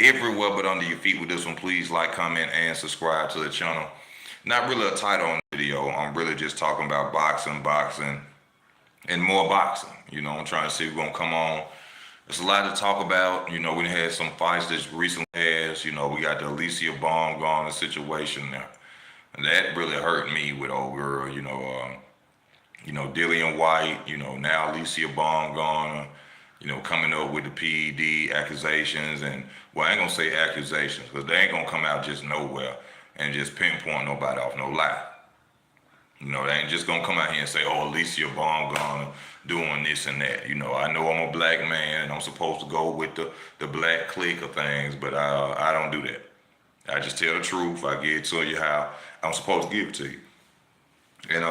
everywhere but under your feet with this one. Please like, comment, and subscribe to the channel. Not really a title on the video. I'm really just talking about boxing, and more boxing. I'm trying to see who's gonna come on. There's a lot to talk about. We had some fights this recently has. We got the Alicia Baumgartner situation there. And that really hurt me with old girl. Dillian White. Now Alicia Baumgartner. Coming up with the PED accusations, and well, I ain't gonna say accusations because they ain't gonna come out just nowhere and just pinpoint nobody off no lie. They ain't just gonna come out here and say, "Oh, Alicia Baumgartner doing this and that." I know I'm a black man and I'm supposed to go with the black clique of things, but I don't do that. I just tell the truth. I give it to you how I'm supposed to give it to you. And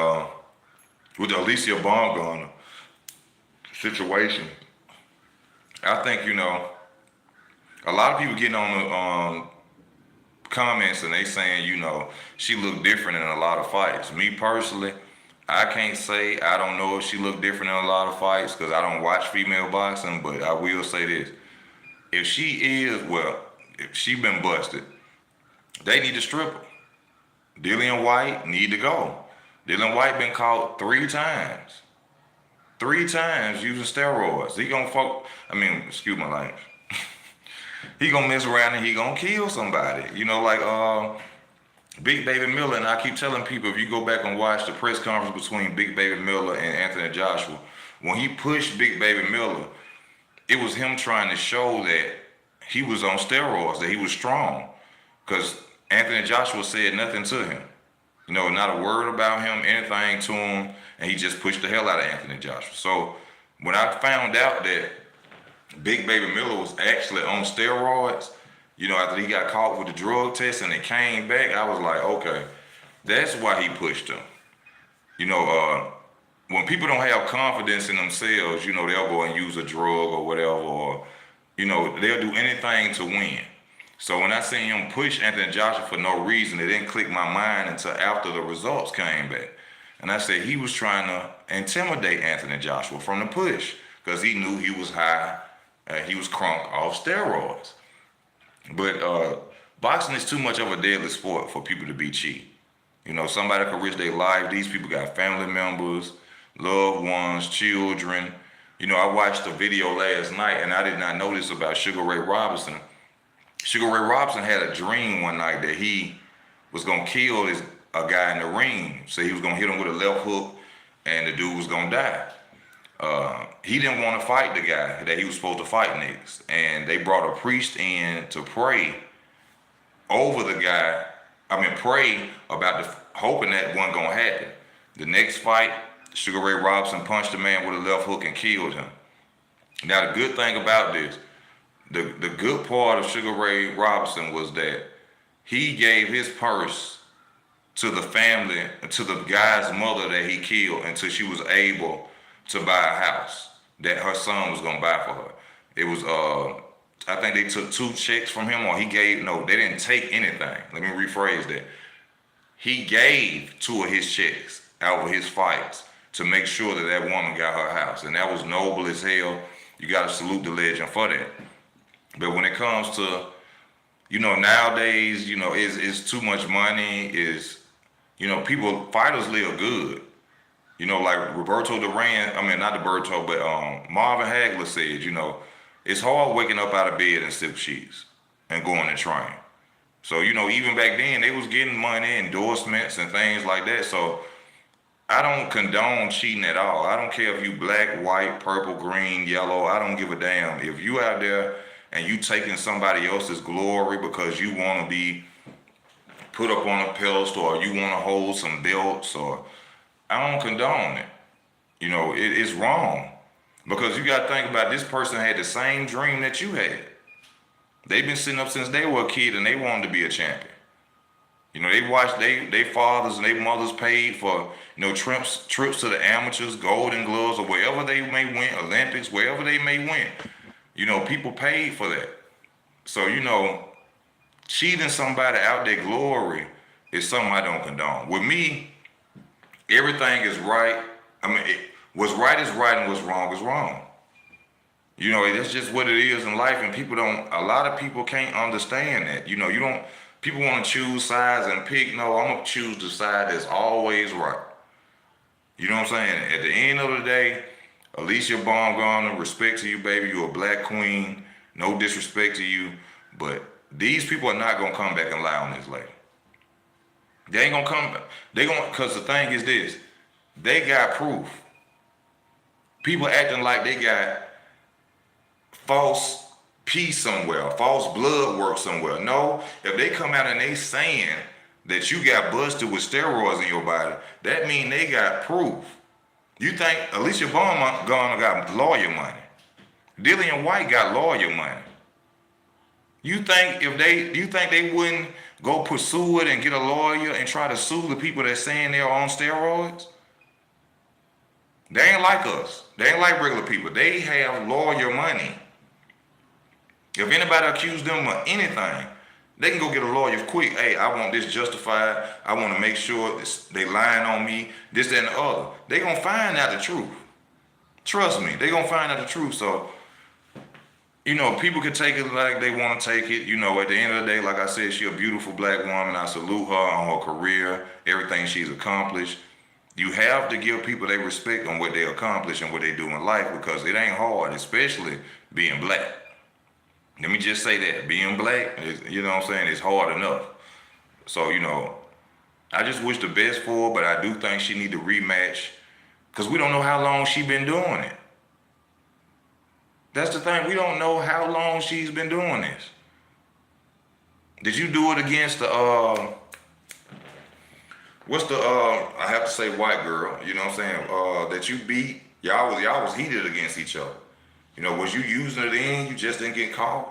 with the Alicia Baumgartner situation, I think a lot of people getting on the comments and they saying she looked different in a lot of fights. Me personally, I can't say. I don't know if she looked different in a lot of fights because I don't watch female boxing. But I will say this: if if she been busted, they need to strip her. Dillian White need to go. Dillian White been caught 3 times. 3 times using steroids. He gonna excuse my language. He gonna mess around and he gonna kill somebody. Big Baby Miller, and I keep telling people, if you go back and watch the press conference between Big Baby Miller and Anthony Joshua, when he pushed Big Baby Miller, it was him trying to show that he was on steroids, that he was strong. Because Anthony Joshua said nothing to him. Not a word about him, anything to him, and he just pushed the hell out of Anthony Joshua. So when I found out that Big Baby Miller was actually on steroids, after he got caught with the drug test and it came back, I was like, okay, that's why he pushed him. When people don't have confidence in themselves, they'll go and use a drug or whatever, or, they'll do anything to win. So when I seen him push Anthony Joshua for no reason, it didn't click my mind until after the results came back. And I said he was trying to intimidate Anthony Joshua from the push because he knew he was high, he was crunk off steroids. But boxing is too much of a deadly sport for people to be cheap. Somebody could risk their life. These people got family members, loved ones, children. I watched a video last night and I did not know this about Sugar Ray Robinson. Sugar Ray Robinson had a dream one night that he was gonna kill a guy in the ring. So he was gonna hit him with a left hook, and the dude was gonna die. He didn't want to fight the guy that he was supposed to fight next, and they brought a priest in to pray over the guy. Pray about hoping that wasn't gonna happen. The next fight, Sugar Ray Robinson punched the man with a left hook and killed him. Now the good thing about this. The good part of Sugar Ray Robinson was that he gave his purse to the family, to the guy's mother that he killed until she was able to buy a house that her son was going to buy for her. It was, I think they took 2 checks from him, or they didn't take anything. Let me rephrase that. He gave 2 of his checks out of his fights to make sure that woman got her house. And that was noble as hell. You got to salute the legend for that. But when it comes to, nowadays, it's too much money, fighters live good. Like Roberto Duran, not Roberto, but Marvin Hagler said, it's hard waking up out of bed in silk sheets and going to train. So, even back then, they was getting money, endorsements and things like that. So I don't condone cheating at all. I don't care if you black, white, purple, green, yellow. I don't give a damn. If you out there and you taking somebody else's glory because you want to be put up on a pedestal or you want to hold some belts, or I don't condone it. It's wrong. Because you got to think about, this person had the same dream that you had. They've been sitting up since they were a kid and they wanted to be a champion. They watched they fathers and their mothers paid for, trips to the amateurs, Golden Gloves, or wherever they may win, Olympics, wherever they may win. People paid for that. So, cheating somebody out their glory is something I don't condone. With me, everything is right. What's right is right and what's wrong is wrong. You know, that's just what it is in life, and a lot of people can't understand that. You know, people want to choose sides and pick. No, I'm going to choose the side that's always right. You know what I'm saying? At the end of the day, Alicia Baumgartner, respect to you, baby. You're a black queen. No disrespect to you. But these people are not going to come back and lie on this lady. They ain't going to come back. Because the thing is this. They got proof. People acting like they got false peace somewhere, false blood work somewhere. No, if they come out and they saying that you got busted with steroids in your body, that mean they got proof. You think Alicia Baumgartner got lawyer money? Dillian White got lawyer money. You think they wouldn't go pursue it and get a lawyer and try to sue the people that's saying they're on steroids? They ain't like us. They ain't like regular people. They have lawyer money. If anybody accuse them of anything, they can go get a lawyer quick. Hey, I want this justified. I want to make sure they lying on me, this, that, and the other. They gonna find out the truth. Trust me, they gonna find out the truth. So, you know, people can take it like they want to take it. You know, at the end of the day, like I said, she a beautiful black woman. I salute her on her career, everything she's accomplished. You have to give people their respect on what they accomplish and what they do in life, because it ain't hard, especially being black. Let me just say that. Being black, you know what I'm saying, it's hard enough. So, you know, I just wish the best for her, but I do think she need to rematch, because we don't know how long she been doing it. That's the thing. We don't know how long she's been doing this. Did you do it against the, I have to say white girl, you know what I'm saying, that you beat? Y'all was heated against each other. You know, was you using it in? You just didn't get caught?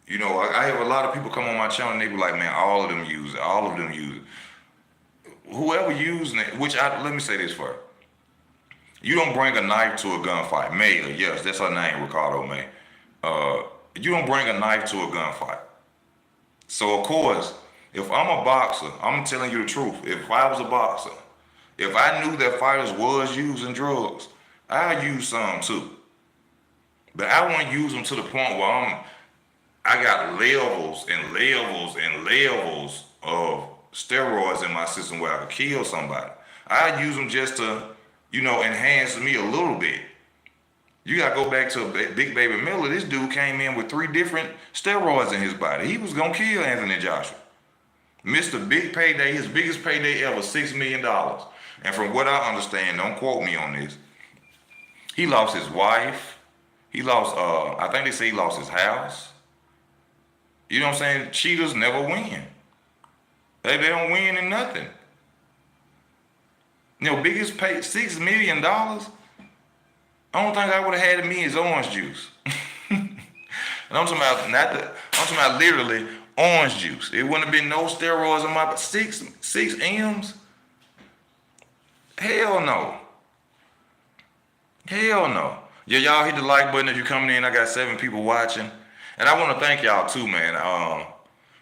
You know, I have a lot of people come on my channel and they be like, man, all of them use it. All of them use it. Whoever using it, let me say this first. You don't bring a knife to a gunfight. May, yes, that's her name, Ricardo May. You don't bring a knife to a gunfight. So, of course, if I'm a boxer, I'm telling you the truth. If I was a boxer, if I knew that fighters was using drugs, I'd use some too. But I won't use them to the point where I got levels and levels and levels of steroids in my system where I could kill somebody. I'd use them just to, you know, enhance me a little bit. You gotta go back to Big Baby Miller. This dude came in with 3 different steroids in his body. He was gonna kill Anthony Joshua. Mr. Big Payday, his biggest payday ever, $6 million. And from what I understand, don't quote me on this, he lost his wife. He lost, I think they say he lost his house. You know what I'm saying? Cheaters never win. They don't win in nothing. You know, biggest pay, $6 million. I don't think I would have had in me is orange juice. And I'm talking about literally orange juice. It wouldn't have been no steroids in my 6 M's. Hell no. Hell no. Yeah, y'all hit the like button if you're coming in. I got 7 people watching. And I want to thank y'all too, man.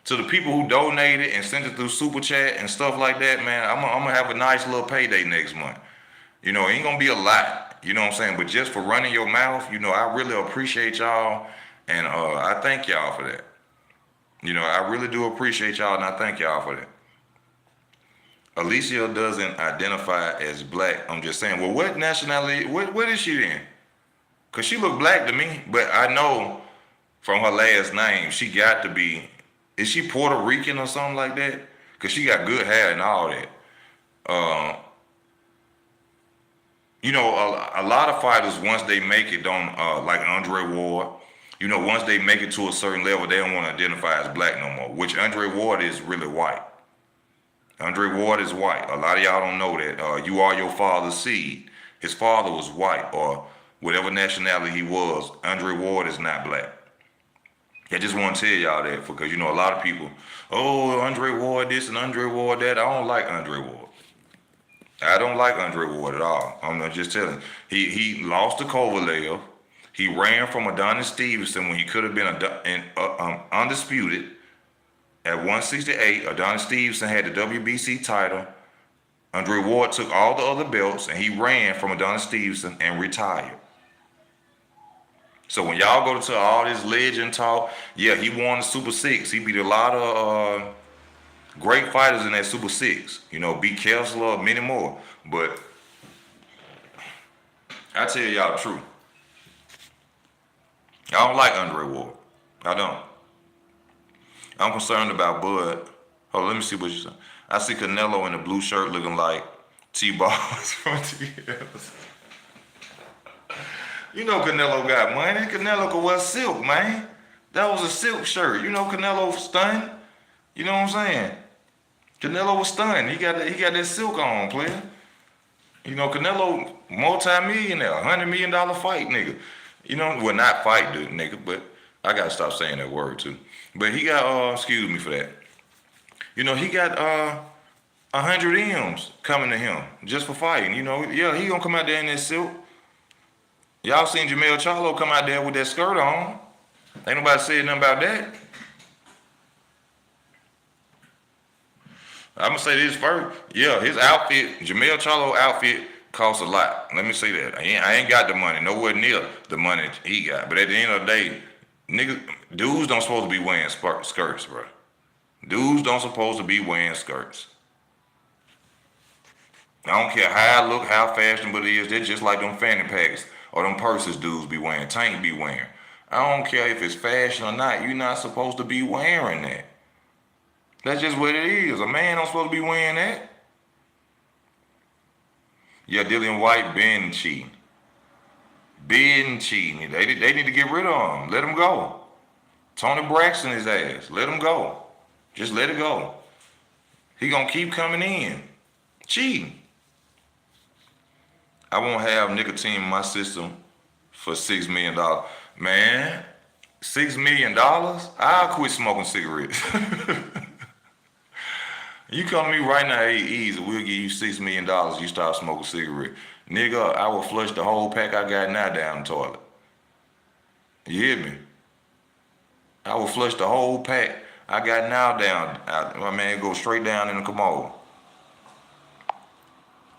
To the people who donated and sent it through Super Chat and stuff like that, man, I'm going to have a nice little payday next month. You know, it ain't going to be a lot, you know what I'm saying? But just for running your mouth, you know, I really appreciate y'all. And I thank y'all for that. You know, I really do appreciate y'all, and I thank y'all for that. Alicia doesn't identify as black. I'm just saying, well, what nationality, what is she then? Because she look black to me, but I know from her last name, she got to be, is she Puerto Rican or something like that? Because she got good hair and all that. You know, a lot of fighters, once they make it, don't, like Andre Ward, you know, once they make it to a certain level, they don't want to identify as black no more, which Andre Ward is really white. Andre Ward is white. A lot of y'all don't know that. You are your father's seed. His father was white, or whatever nationality he was. Andre Ward is not black. I just want to tell y'all that, because, you know, a lot of people, oh, Andre Ward this and Andre Ward that. I don't like Andre Ward. I don't like Andre Ward at all. I'm not just telling you. He lost to Kovalev. He ran from Adonis Stevenson when he could have been undisputed. At 168, Adonis Stevenson had the WBC title. Andre Ward took all the other belts, and he ran from Adonis Stevenson and retired. So when y'all go to all this legend talk, yeah, he won the Super Six. He beat a lot of great fighters in that Super Six. You know, beat Kessler, many more. But I tell y'all the truth. I don't like Andre Ward. I don't. I'm concerned about Bud. Hold on, let me see what you say. I see Canelo in a blue shirt looking like T-Balls from TLC. You know Canelo got money. Canelo could wear silk, man. That was a silk shirt. You know Canelo was stunned. You know what I'm saying? Canelo was stunned. He got that silk on, player. You know Canelo, multi-millionaire, $100 million fight, nigga. You know, well not fight, dude, nigga, but I gotta stop saying that word too. But he got excuse me for that. You know, he got 100 M's coming to him just for fighting. You know, yeah, he gonna come out there in that silk. Y'all seen Jermell Charlo come out there with that skirt on. Ain't nobody said nothing about that. I'm gonna say this first. Yeah, his outfit, Jermell Charlo outfit, costs a lot. Let me say that. I ain't got the money, nowhere near the money he got. But at the end of the day, niggas, dudes don't supposed to be wearing skirts, bro. Dudes don't supposed to be wearing skirts. I don't care how I look, how fashionable it is. They're just like them fanny packs or them purses dudes be wearing, Tank be wearing. I don't care if it's fashion or not. You're not supposed to be wearing that. That's just what it is. A man don't supposed to be wearing that. Yeah, Dillian White been cheating. Been cheating. They need to get rid of him. Let him go. Tony Braxton his ass. Let him go. Just let it go. He gonna keep coming in. Cheating. I won't have nicotine in my system for $6 million. Man, $6 million? I'll quit smoking cigarettes. You come to me right now, hey, easy, we'll give you $6 million, you start smoking cigarettes. Nigga, I will flush the whole pack I got now down the toilet. You hear me? I will flush the whole pack I got now down. My man, go straight down in the commode.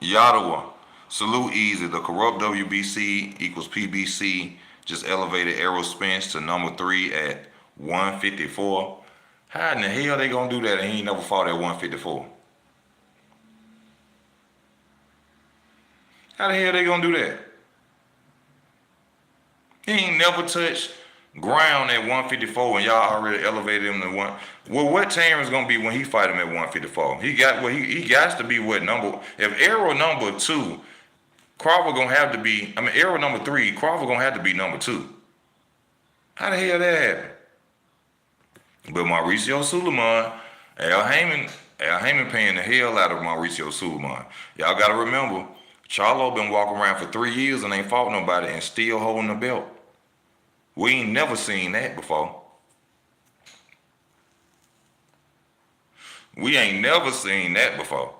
Yadawa. Salute easy. The corrupt WBC equals PBC just elevated Errol Spence to number 3 at 154. How in the hell they gonna do that and he ain't never fought at 154? How the hell they gonna do that? He ain't never touched ground at 154 and y'all already elevated him to one. Well, what Terrence gonna be when he fight him at 154? He got to be what number? If Errol number 2, Crawford gonna have to be. I mean, Errol number 3, Crawford gonna have to be number 2. How the hell that happen? But Mauricio Sulaiman, Al Heyman paying the hell out of Mauricio Sulaiman. Y'all gotta remember, Charlo been walking around for 3 years and ain't fought nobody and still holding the belt. We ain't never seen that before. We ain't never seen that before.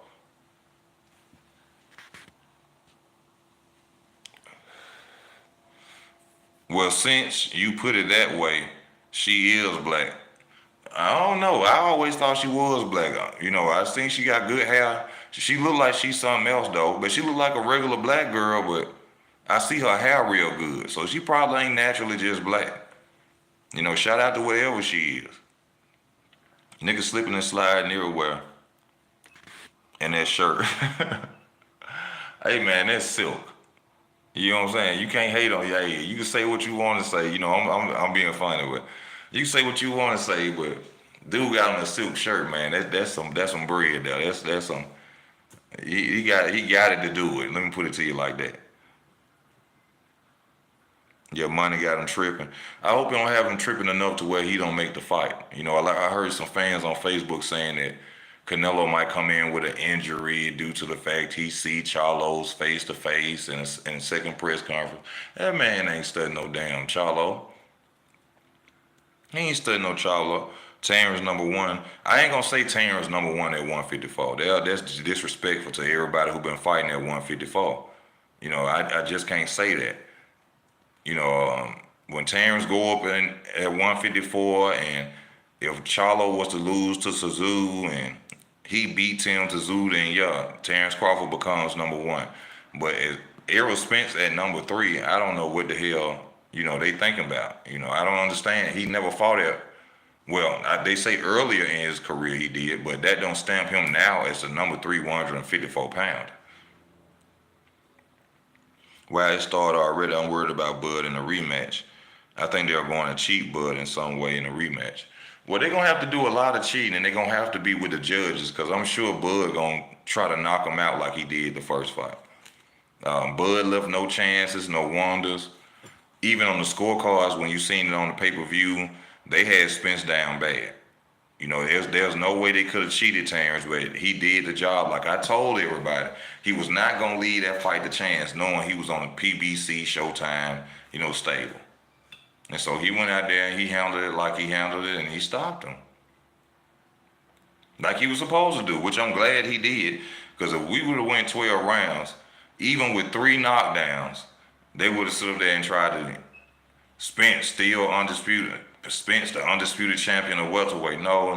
Well, since you put it that way, she is black. I don't know. I always thought she was black. You know, I think she got good hair. She look like she's something else though, but she look like a regular black girl, but I see her hair real good. So she probably ain't naturally just black. You know, shout out to wherever she is. Nigga slipping and sliding everywhere in that shirt. Hey man, that's silk. You know what I'm saying? You can't hate on you can say what you want to say. You know, I'm being funny with. You can say what you want to say, but dude got on a silk shirt, man. That's some bread there. That's some. He got it to do it. Let me put it to you like that. Your money got him tripping. I hope you don't have him tripping enough to where he don't make the fight. You know, I heard some fans on Facebook saying that Canelo might come in with an injury due to the fact he see Charlo's face to face in a second press conference. That man ain't studying no damn Charlo. He ain't studying no Charlo. Terrence number 1. I ain't gonna say Terrence number 1 at 154. That's disrespectful to everybody who been fighting at 154. You know, I just can't say that. You know, when Terrence go up at 154, and if Charlo was to lose to Tszyu and he beats him to Tszyu, then yeah, Terrence Crawford becomes number 1. But as Errol Spence at number 3, I don't know what the hell They thinking about. I don't understand. He never fought at. Well, they say earlier in his career he did, but that don't stamp him now as the number 3 154 pound. While it started already, I'm worried about Bud in the rematch. I think they're going to cheat Bud in some way in the rematch. Well, they're going to have to do a lot of cheating, and they're going to have to be with the judges because I'm sure Bud going to try to knock him out like he did the first fight. Bud left no chances, no wonders. Even on the scorecards, when you seen it on the pay-per-view, they had Spence down bad. There's no way they could have cheated Terrence, but he did the job. Like I told everybody, he was not going to leave that fight to chance, knowing he was on a PBC Showtime, stable. And so he went out there and he handled it like he handled it, and he stopped him. Like he was supposed to do, which I'm glad he did, because if we would have went 12 rounds, even with 3 knockdowns, they would have stood there and tried to. Spence still undisputed. Spence, the undisputed champion of welterweight. No.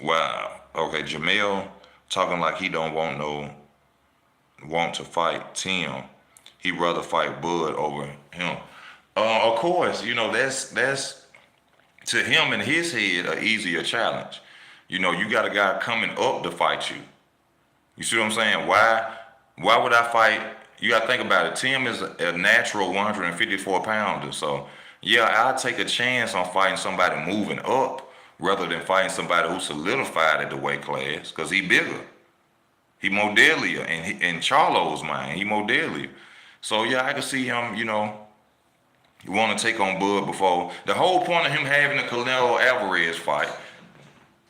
Wow. Okay, Jamel talking like he don't want to fight Tim. He'd rather fight Bud over him. Of course, that's to him in his head an easier challenge. You got a guy coming up to fight you. You see what I'm saying? Why would I fight? You got to think about it. Tim is a natural 154 pounder. So, yeah, I'll take a chance on fighting somebody moving up rather than fighting somebody who's solidified at the weight class because he bigger. He more deadlier. And in Charlo's mind, he more deadlier. So, yeah, I can see him, you want to take on Bud before. The whole point of him having the Canelo Alvarez fight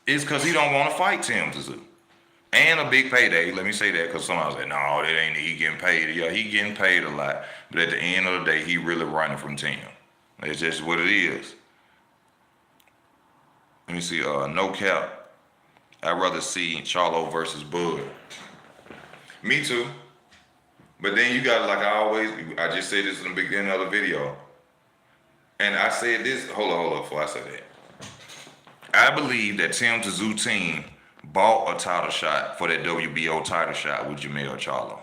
is because he don't want to fight Tim Tszyu. And a big payday, let me say that, because somebody said, no, that ain't he getting paid. Yeah, he getting paid a lot. But at the end of the day, he really running from Tim. It's just what it is. Let me see, no cap. I'd rather see Charlo versus Bud. Me too. But then you got, I just said this in the beginning of the video. And I said this, hold on, before I say that. I believe that Tim Tszyu team bought a title shot for that WBO title shot with Jermell Charlo.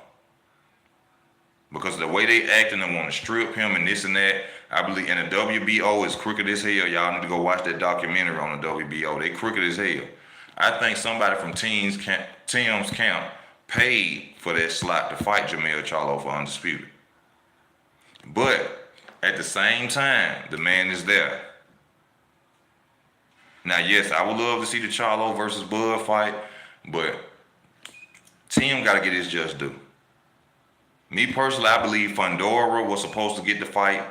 Because the way they acting and want to strip him and this and that, I believe, and the WBO is crooked as hell. Y'all need to go watch that documentary on the WBO. They crooked as hell. I think somebody from Tim's camp paid for that slot to fight Jermell Charlo for Undisputed. But at the same time, the man is there. Now, yes, I would love to see the Charlo versus Bud fight, but Tim got to get his just due. Me personally, I believe Fundora was supposed to get the fight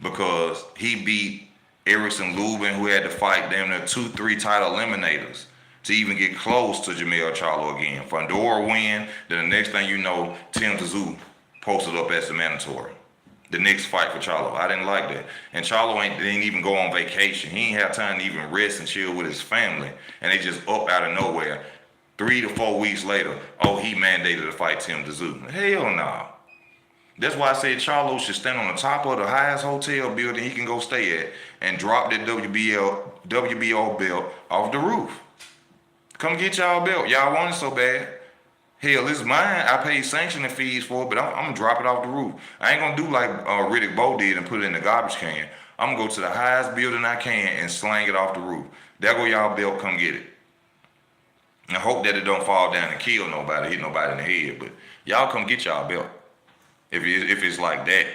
because he beat Erickson Lubin, who had to fight damn near 2-3 title eliminators to even get close to Jermell Charlo again. Fundora win, then the next thing you know, Tim Tszyu posted up as the mandatory. The next fight for Charlo. I didn't like that. And Charlo didn't even go on vacation. He ain't have time to even rest and chill with his family. And they just up out of nowhere. 3 to 4 weeks later, he mandated to fight Tim Tszyu. Hell no. That's why I said Charlo should stand on the top of the highest hotel building he can go stay at and drop that WBO belt off the roof. Come get y'all belt. Y'all want it so bad. Hell, it's mine. I paid sanctioning fees for it, but I'm going to drop it off the roof. I ain't going to do like Riddick Bowe did and put it in the garbage can. I'm going to go to the highest building I can and slang it off the roof. There go y'all belt, come get it. I hope that it don't fall down and kill nobody, hit nobody in the head, but y'all come get y'all belt. If it's like that.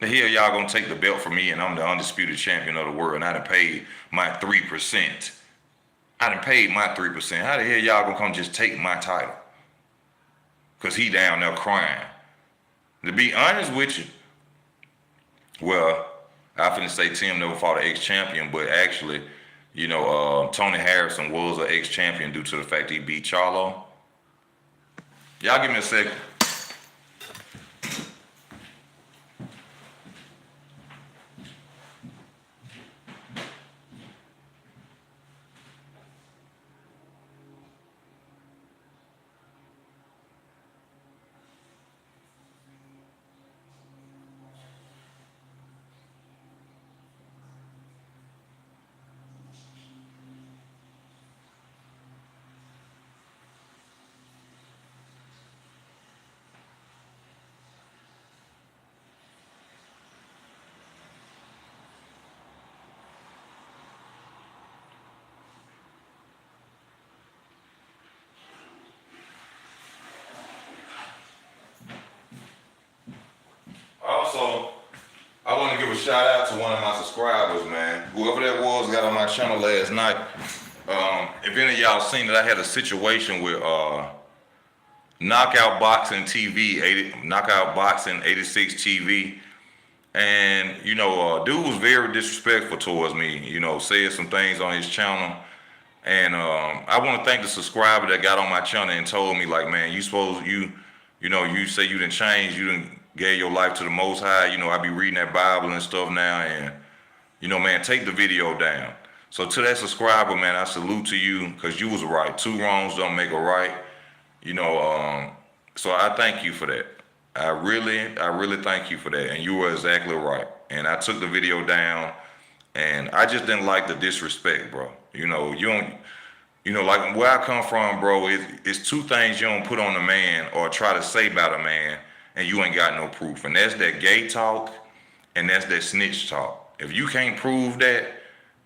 The hell y'all going to take the belt from me and I'm the undisputed champion of the world and I done paid my 3%. I done paid my 3%. How the hell y'all gonna come just take my title? Because he down there crying. To be honest with you, well, I finna say Tim never fought an ex-champion, but actually, Tony Harrison was an ex-champion due to the fact he beat Charlo. Y'all give me a second. shout out to one of my subscribers, man. Whoever that was got on my channel last night. If any of y'all seen it, I had a situation with Knockout Boxing TV, Knockout Boxing 86 TV. And, dude was very disrespectful towards me, said some things on his channel. And I want to thank the subscriber that got on my channel and told me, like, man, you say you didn't change, you didn't gave your life to the Most High. I be reading that Bible and stuff now, and, man, take the video down. So to that subscriber, man, I salute to you, because you was right. 2 wrongs don't make a right. So I thank you for that. I really thank you for that. And you were exactly right. And I took the video down, and I just didn't like the disrespect, bro. You don't, like where I come from, bro, it's 2 things you don't put on a man or try to say about a man, and you ain't got no proof. And that's that gay talk, and that's that snitch talk. If you can't prove that,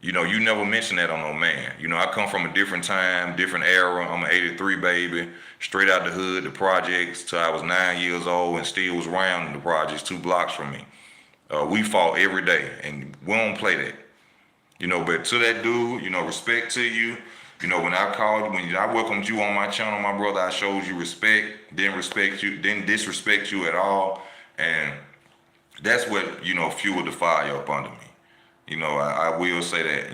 you never mention that on no man. I come from a different time, different era. I'm an 83 baby, straight out the hood, the projects, till I was 9 years old and still was around in the projects 2 blocks from me. We fought every day, and we don't play that. But to that dude, respect to you. When I called, when I welcomed you on my channel, my brother, I showed you respect, didn't disrespect you at all. And that's what, fueled the fire up under me. I will say that,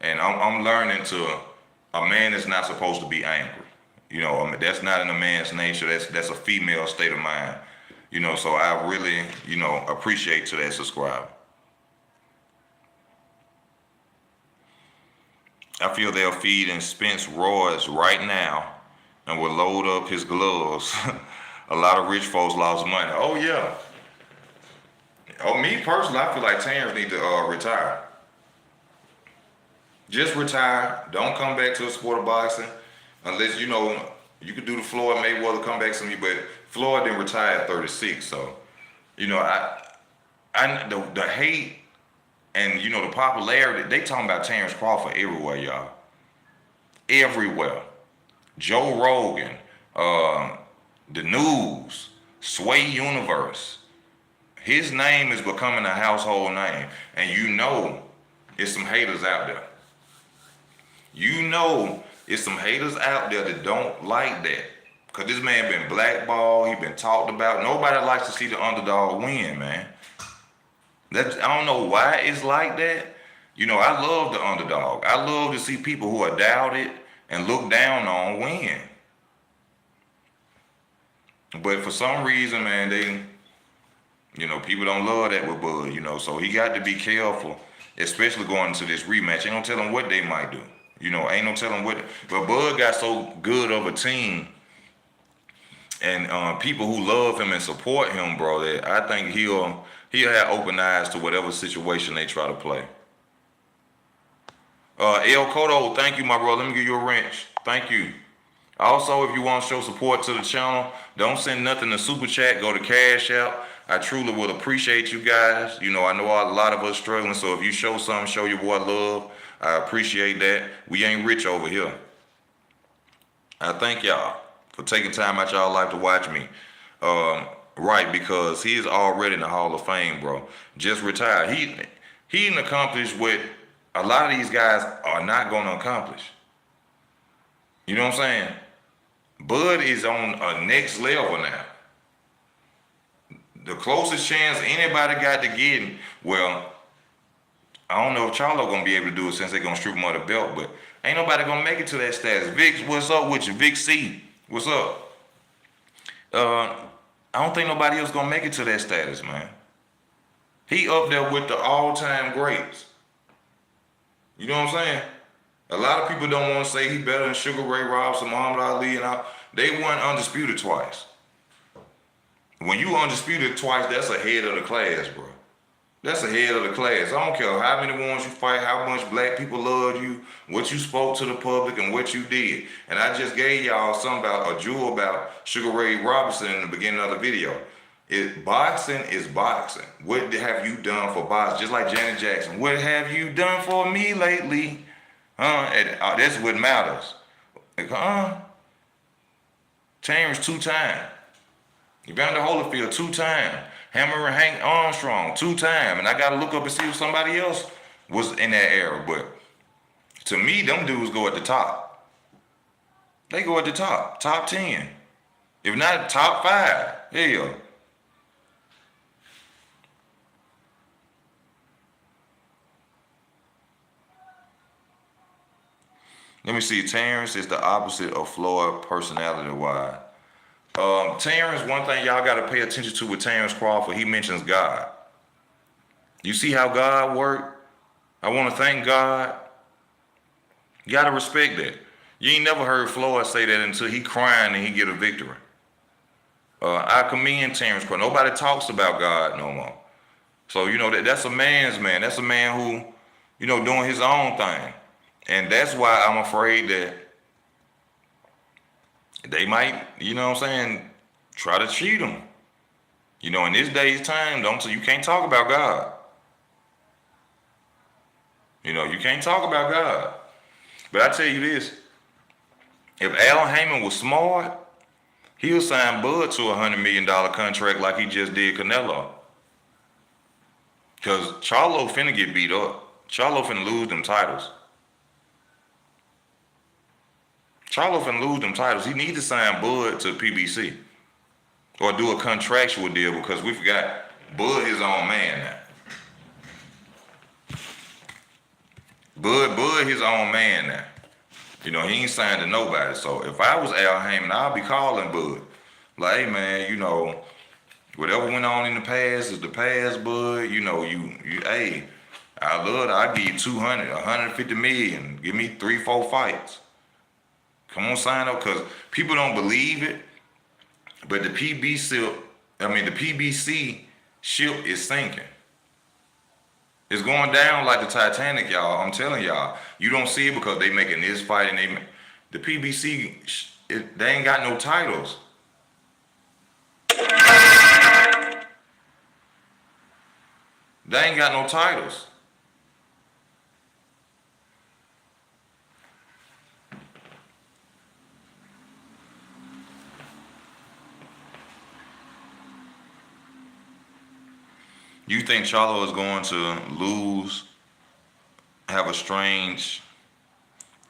and I'm learning a man is not supposed to be angry. That's not in a man's nature. That's a female state of mind. So I really, appreciate to that subscriber. I feel they'll feed in Spence Royce right now and will load up his gloves. A lot of rich folks lost money. Oh, yeah. Oh, me personally, I feel like Terrence need to retire. Just retire. Don't come back to the sport of boxing unless, you could do the Floyd Mayweather comeback to me, but Floyd didn't retire at 36. So, the hate and, the popularity, they talking about Terrence Crawford everywhere, y'all. Everywhere. Joe Rogan, the news, Sway Universe. His name is becoming a household name. And it's some haters out there. It's some haters out there that don't like that. Because this man been blackballed, he been talked about. Nobody likes to see the underdog win, man. I don't know why it's like that. I love the underdog. I love to see people who are doubted and looked down on win. But for some reason, man, people don't love that with Bud, so he got to be careful, especially going into this rematch. Ain't no telling what they might do. Ain't no telling what. But Bud got so good of a team and people who love him and support him, bro, that I think he'll have open eyes to whatever situation they try to play. El Cotto, thank you, my brother. Let me give you a wrench. Thank you. Also, if you want to show support to the channel, don't send nothing to Super Chat. Go to Cash App. I truly would appreciate you guys. I know a lot of us struggling, so if you show something, show your boy love. I appreciate that. We ain't rich over here. I thank y'all for taking time out y'all life to watch me. Right, because he is already in the Hall of Fame, bro. Just retired. He didn't accomplish what a lot of these guys are not going to accomplish. You know what I'm saying? Bud is on a next level now. The closest chance anybody got to getting, well, I don't know if Charlo gonna be able to do it since they're gonna strip him of the belt, but ain't nobody gonna make it to that status. Vic, what's up with you? Vic C, what's up? I don't think nobody else gonna make it to that status, man. He up there with the all-time greats. You know what I'm saying? A lot of people don't want to say he better than Sugar Ray Robinson, Muhammad Ali, and all. They won undisputed twice. When you undisputed twice, that's ahead of the class, bro. That's ahead of the class. I don't care how many ones you fight, how much black people love you, what you spoke to the public, and what you did. And I just gave y'all something about a jewel about Sugar Ray Robinson in the beginning of the video. Boxing is boxing. What have you done for boxing? Just like Janet Jackson. What have you done for me lately? That's what matters. Like, Terrence 2 times. Evander Holyfield 2 times. Hammer Hank Armstrong 2 times, and I gotta look up and see if somebody else was in that era. But to me, them dudes go at the top. They go at the top 10, if not top 5. Hell. Let me see. Terrence is the opposite of Floyd personality-wise. Terrence, one thing y'all got to pay attention to with Terrence Crawford, he mentions God. You see how God worked? I want to thank God. You got to respect that. You ain't never heard Floyd say that until he crying and he get a victory. I commend Terrence Crawford. Nobody talks about God no more. So, that's a man's man. That's a man who, doing his own thing. And that's why I'm afraid that they might, try to cheat him. In this day's time, you can't talk about God. You can't talk about God. But I tell you this, if Al Heyman was smart, he'll sign Bud to a $100 million contract like he just did Canelo. Because Charlo finna get beat up. Charlo finna lose them titles. Charlo finna lose them titles. He need to sign Bud to PBC. Or do a contractual deal, because we forgot Bud his own man now. Bud his own man now. He ain't signed to nobody. So if I was Al Heyman, I'll be calling Bud. Like, hey man, whatever went on in the past is the past, Bud. Hey, I love it. I'll give you 200, 150 million. Give me 3-4 fights. Come on, sign up, because people don't believe it. But the PBC ship is sinking. It's going down like the Titanic, y'all. I'm telling y'all. You don't see it because they making this fight, and the PBC, they ain't got no titles. They ain't got no titles. You think Charlo is going to lose, have a strange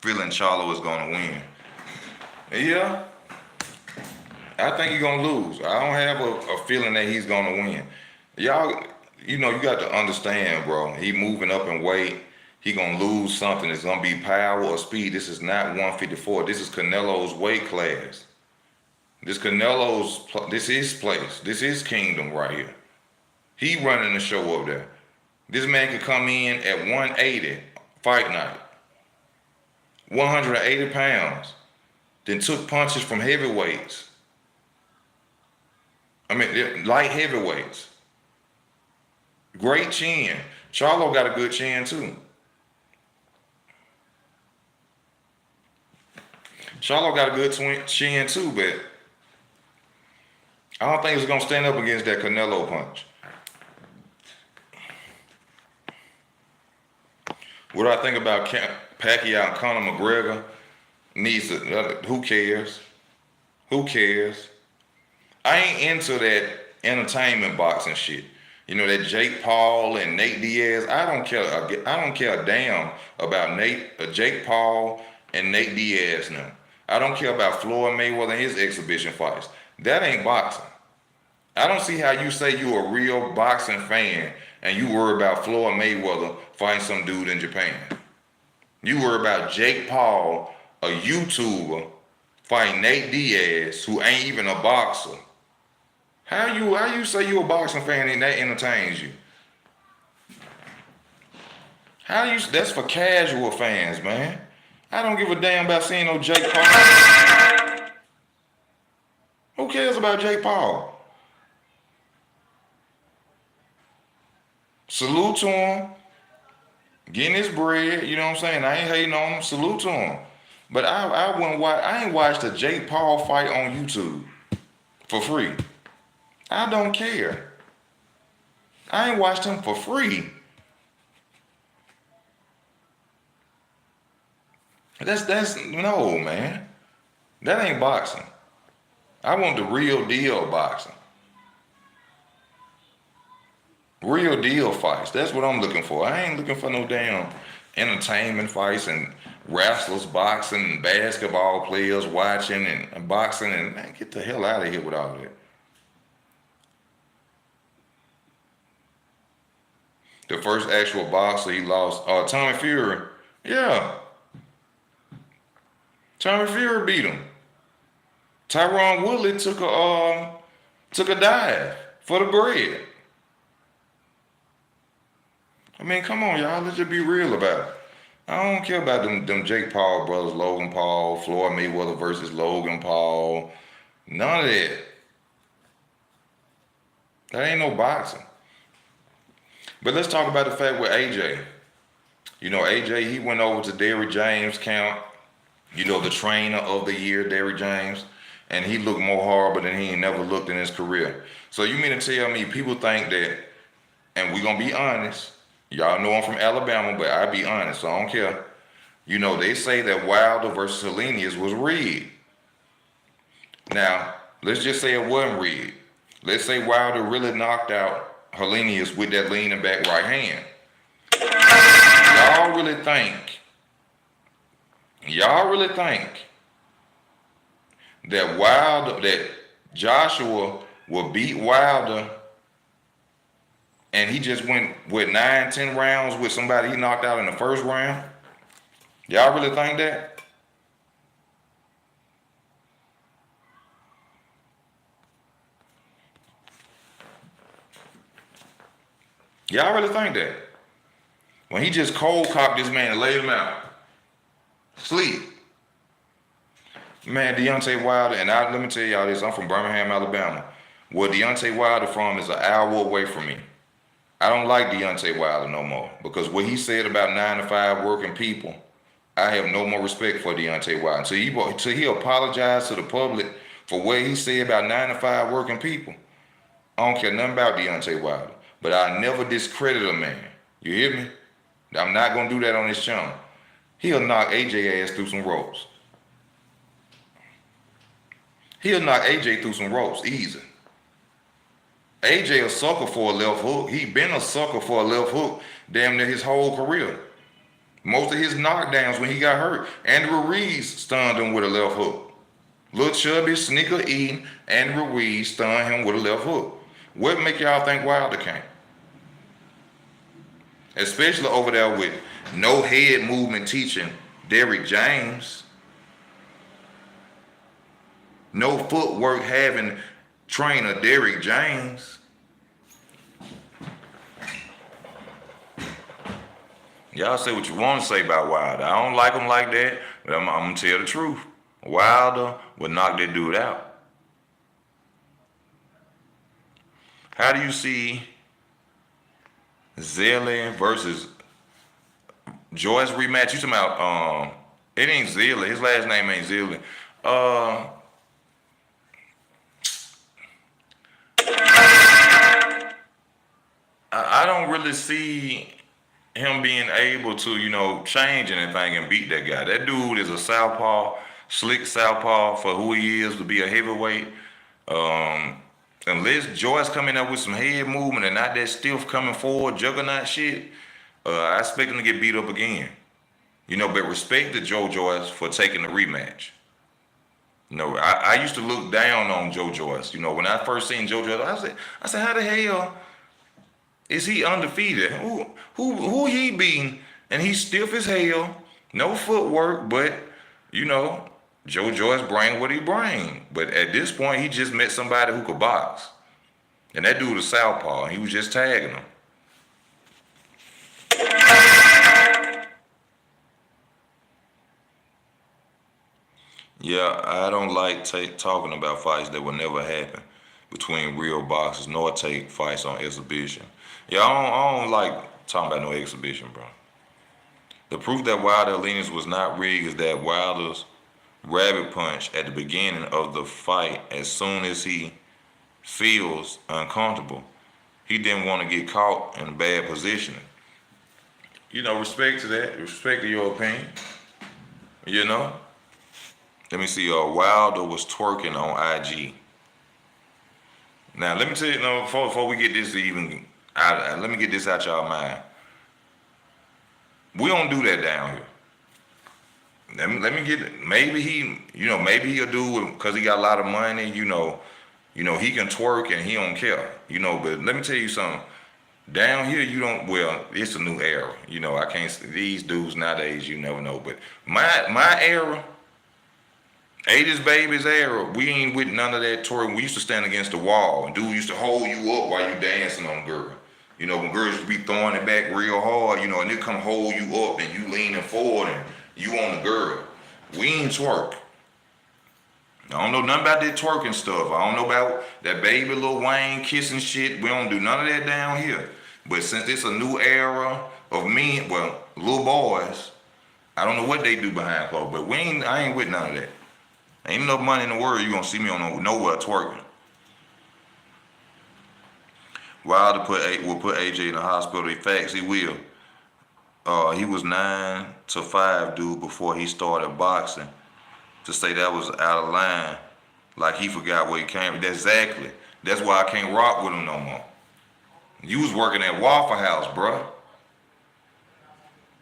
feeling Charlo is going to win? Yeah. I think he's going to lose. I don't have a feeling that he's going to win. Y'all, you got to understand, bro. He moving up in weight. He going to lose something. It's going to be power or speed. This is not 154. This is Canelo's weight class. This his place. This is kingdom right here. He running the show up there. This man could come in at 180 fight night, 180 pounds, then took punches from heavyweights. Light heavyweights. Great chin. Charlo got a good chin too. Charlo got a good chin too, but I don't think it's going to stand up against that Canelo punch. What do I think about Pacquiao and Conor McGregor? Who cares? Who cares? I ain't into that entertainment boxing shit. That Jake Paul and Nate Diaz. I don't care a damn about Jake Paul and Nate Diaz now. I don't care about Floyd Mayweather and his exhibition fights. That ain't boxing. I don't see how you say you a real boxing fan and you worry about Floyd Mayweather fighting some dude in Japan. You worry about Jake Paul, a YouTuber, fighting Nate Diaz, who ain't even a boxer. How you say you a boxing fan and that entertains you? That's for casual fans, man. I don't give a damn about seeing no Jake Paul. Who cares about Jake Paul? Salute to him, getting his bread, you know what I'm saying? I ain't hating on him, salute to him. But I ain't watched a Jake Paul fight on YouTube for free. I don't care. I ain't watched him for free. That's no, man. That ain't boxing. I want the real deal boxing. Real deal fights. That's what I'm looking for. I ain't looking for no damn entertainment fights and wrestlers boxing and basketball players watching and boxing and man, get the hell out of here with all that. The first actual boxer he lost, Tommy Fury. Yeah, Tommy Fury beat him. Tyron Woodley took a dive for the bread. I mean, come on, y'all. Let's just be real about it. I don't care about them Jake Paul brothers, Logan Paul, Floyd Mayweather versus Logan Paul. None of that. That ain't no boxing. But let's talk about the fact with AJ. You know, AJ, he went over to Derrick James' camp. You know, the trainer of the year, Derrick James. And he looked more horrible than he ain't never looked in his career. So you mean to tell me people think that, and we're going to be honest, y'all know I'm from Alabama, but I be honest, so I don't care. You know, they say that Wilder versus Helenius was rigged. Now, let's just say it wasn't rigged. Let's say Wilder really knocked out Helenius with that leaning back right hand. Y'all really think that Joshua will beat Wilder and he just went with 9-10 rounds with somebody he knocked out in the first round? Y'all really think that? Y'all really think that? When he just cold cocked this man and laid him out. Sleep. Man, Deontay Wilder, and let me tell y'all this, I'm from Birmingham, Alabama. Where Deontay Wilder from is an hour away from me. I don't like Deontay Wilder no more because what he said about 9 to 5 working people, I have no more respect for Deontay Wilder. Until he apologized to the public for what he said about 9 to 5 working people, I don't care nothing about Deontay Wilder. But I never discredit a man. You hear me? I'm not going to do that on this channel. He'll knock AJ ass through some ropes. He'll knock AJ through some ropes easy. AJ a sucker for a left hook. He been a sucker for a left hook damn near his whole career. Most of his knockdowns when he got hurt, Andrew Ruiz stunned him with a left hook. Little chubby, sneaker eating, Andrew Ruiz stunned him with a left hook. What make y'all think Wilder can't? Especially over there with no head movement teaching Derrick James. No footwork having trainer Derrick James. Y'all say what you want to say about Wilder. I don't like him like that, but I'm going to tell the truth. Wilder would knock that dude out. How do you see Zellin versus Joyce rematch? You talking about, it ain't Zellin. His last name ain't Zellin. I don't really see him being able to, change anything and beat that guy. That dude is a southpaw, slick southpaw for who he is to be a heavyweight. Unless Joyce coming up with some head movement and not that stiff coming forward, juggernaut shit, I expect him to get beat up again. But respect to Joe Joyce for taking the rematch. I used to look down on Joe Joyce. When I first seen Joe Joyce, I said, how the hell is he undefeated? Who he beating? And he's stiff as hell, no footwork, but Joe Joyce bring what he bring. But at this point, he just met somebody who could box. And that dude was southpaw. He was just tagging him. Yeah, I don't like talking about fights that will never happen between real boxers, nor take fights on exhibition. Yeah, I don't like talking about no exhibition, bro. The proof that Wilder Helenius was not rigged is that Wilder's rabbit punch at the beginning of the fight, as soon as he feels uncomfortable, he didn't want to get caught in bad positioning. Respect to that. Respect to your opinion. Let me see. Wilder was twerking on IG. Now, let me tell you, before we get this even Let me get this out y'all mind. We don't do that down here. Let me get it. Maybe maybe he'll do it because he got a lot of money. He can twerk and he don't care. But let me tell you something. Down here, you don't. Well, it's a new era. I can't. These dudes nowadays, you never know. But my era, 80s babies era, we ain't with none of that twerking. We used to stand against the wall, and dude used to hold you up while you dancing on girl. When girls used to be throwing it back real hard, and they come hold you up, and you leaning forward, and you on the girl. We ain't twerk. I don't know nothing about that twerking stuff. I don't know about that baby Lil Wayne kissing shit. We don't do none of that down here. But since it's a new era of men, well, little boys, I don't know what they do behind closed, but I ain't with none of that. Ain't enough money in the world you gonna see me on nowhere twerking. Wilder will put AJ in the hospital. Facts, he will. He was 9 to 5 dude before he started boxing. To say that was out of line, like he forgot where he came from. Exactly. That's why I can't rock with him no more. You was working at Waffle House, bruh.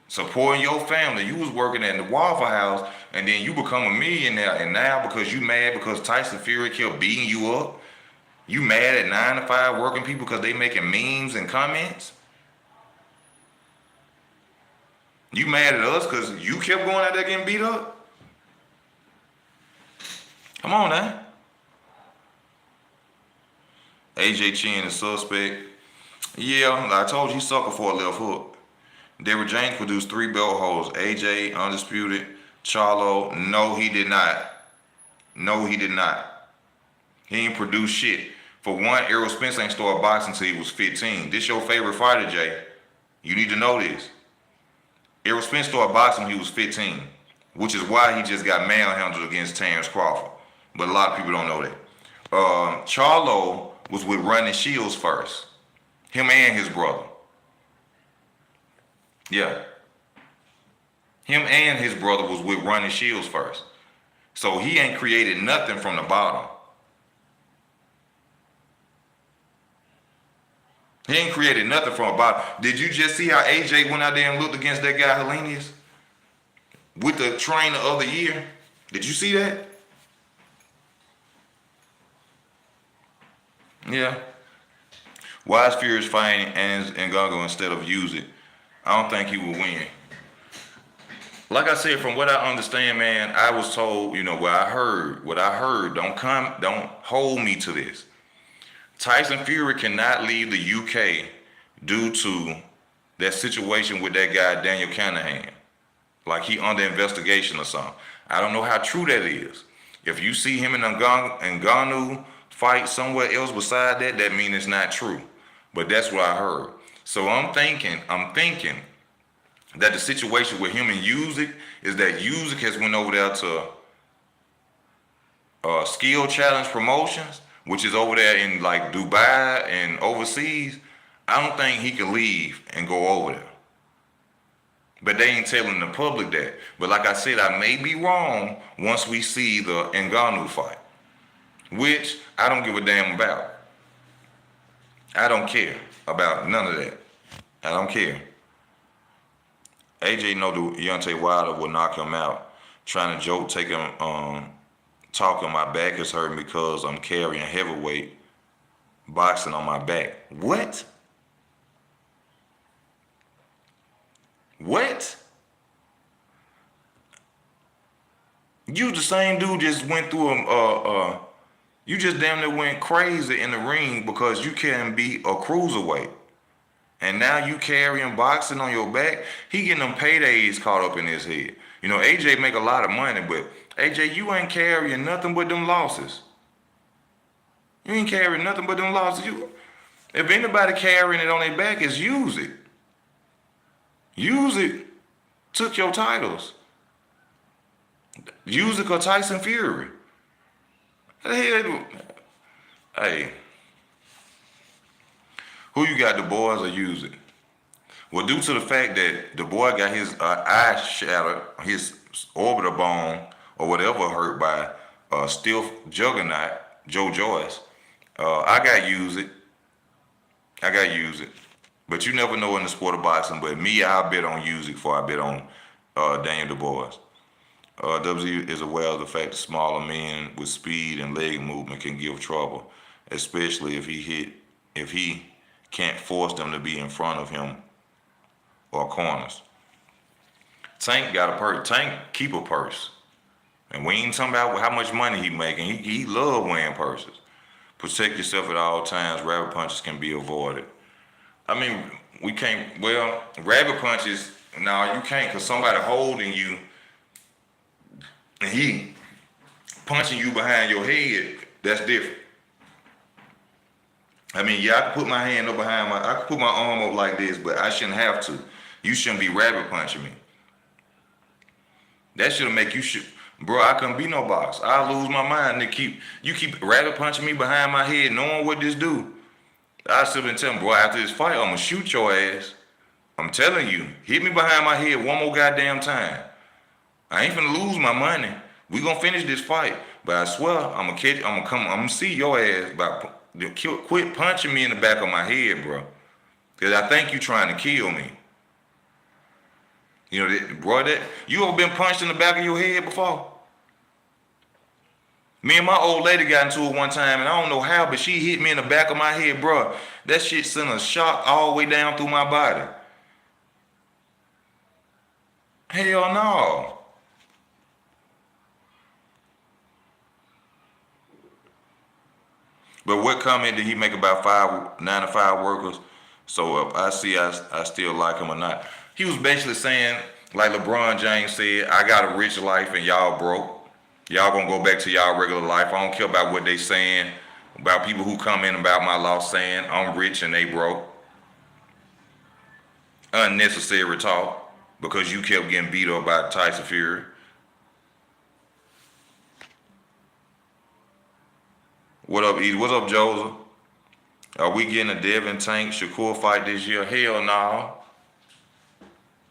Supporting your family. You was working at the Waffle House, and then you become a millionaire. And now because you mad because Tyson Fury kept beating you up, you mad at 9 to 5 working people because they making memes and comments? You mad at us because you kept going out there getting beat up? Come on now. AJ Chin is suspect. Yeah, I told you he sucker for a left hook. Derrick James produced 3 belt holds. AJ, Undisputed, Charlo. No, he did not. No, he did not. He ain't produced shit. For one, Errol Spence ain't started boxing until he was 15. This your favorite fighter, Jay. You need to know this. Errol Spence started boxing when he was 15, which is why he just got manhandled against Terrence Crawford. But a lot of people don't know that. Charlo was with Ronnie Shields first. Him and his brother. Yeah. Him and his brother was with Ronnie Shields first. So he ain't created nothing from the bottom. He ain't created nothing from the bottom. Did you just see how AJ went out there and looked against that guy Helenius? With the trainer of the year? Did you see that? Yeah. Why is Furious fighting Ngannou instead of Usyk? I don't think he will win. Like I said, from what I understand, man, I was told, what I heard, don't hold me to this. Tyson Fury cannot leave the UK due to that situation with that guy, Daniel Canahan. Like he under investigation or something. I don't know how true that is. If you see him and Ngannou fight somewhere else beside that, that means it's not true. But that's what I heard. So I'm thinking that the situation with him and Usyk is that Usyk has went over there to Skill Challenge Promotions, which is over there in like Dubai and overseas. I don't think he can leave and go over there. But they ain't telling the public that. But like I said, I may be wrong once we see the Ngannou fight, which I don't give a damn about. I don't care about none of that. I don't care. AJ know Deontay Wilder will knock him out. Trying to joke, talking my back is hurting because I'm carrying heavyweight boxing on my back. What? What? You the same dude just went through you just damn near went crazy in the ring because you can't be a cruiserweight. And now you carrying boxing on your back. He getting them paydays caught up in his head. AJ make a lot of money, but AJ, you ain't carrying nothing but them losses. You ain't carrying nothing but them losses. If anybody carrying it on their back, it's Usyk. Usyk took your titles. Usyk or Tyson Fury. Hey, who you got, the boys or Usyk? Well, due to the fact that the boy got his eye shattered, his orbital bone or whatever hurt by Steel Juggernaut, Joe Joyce, I got Usyk. But you never know in the sport of boxing. But me, I bet on Usyk before I bet on Daniel Dubois. WZ is aware of the fact that smaller men with speed and leg movement can give trouble, especially if he can't force them to be in front of him or corners. Tank got a purse. Tank keep a purse. And we ain't talking about how much money he making. He love wearing purses. Protect yourself at all times. Rabbit punches can be avoided. I mean, we can't, well, rabbit punches, no, you can't, because somebody holding you and he punching you behind your head, that's different. I mean, yeah, I can put my hand up behind I can put my arm up like this, but I shouldn't have to. You shouldn't be rabbit punching me. That should make you bro, I couldn't be no box. I lose my mind. You keep rabbit punching me behind my head, knowing what this do. I still been telling, bro, after this fight, I'm gonna shoot your ass. I'm telling you, hit me behind my head one more goddamn time. I ain't finna lose my money. We gonna finish this fight, but I swear I'm gonna see your ass by quit punching me in the back of my head, bro. Cause I think you trying to kill me. You know, bro, that you ever been punched in the back of your head before? Me and my old lady got into it one time, and I don't know how, but she hit me in the back of my head, bro. That shit sent a shock all the way down through my body. Hell no. But what comment did he make about 9 to 5 workers? So I still like him or not. He was basically saying, like LeBron James said, I got a rich life and y'all broke. Y'all gonna go back to y'all regular life. I don't care about what they saying, about people who come in about my loss saying I'm rich and they broke. Unnecessary talk because you kept getting beat up by Tyson Fury. What up, Edie? What's up, Joseph? Are we getting a Devin Tank Shakur fight this year? Hell no.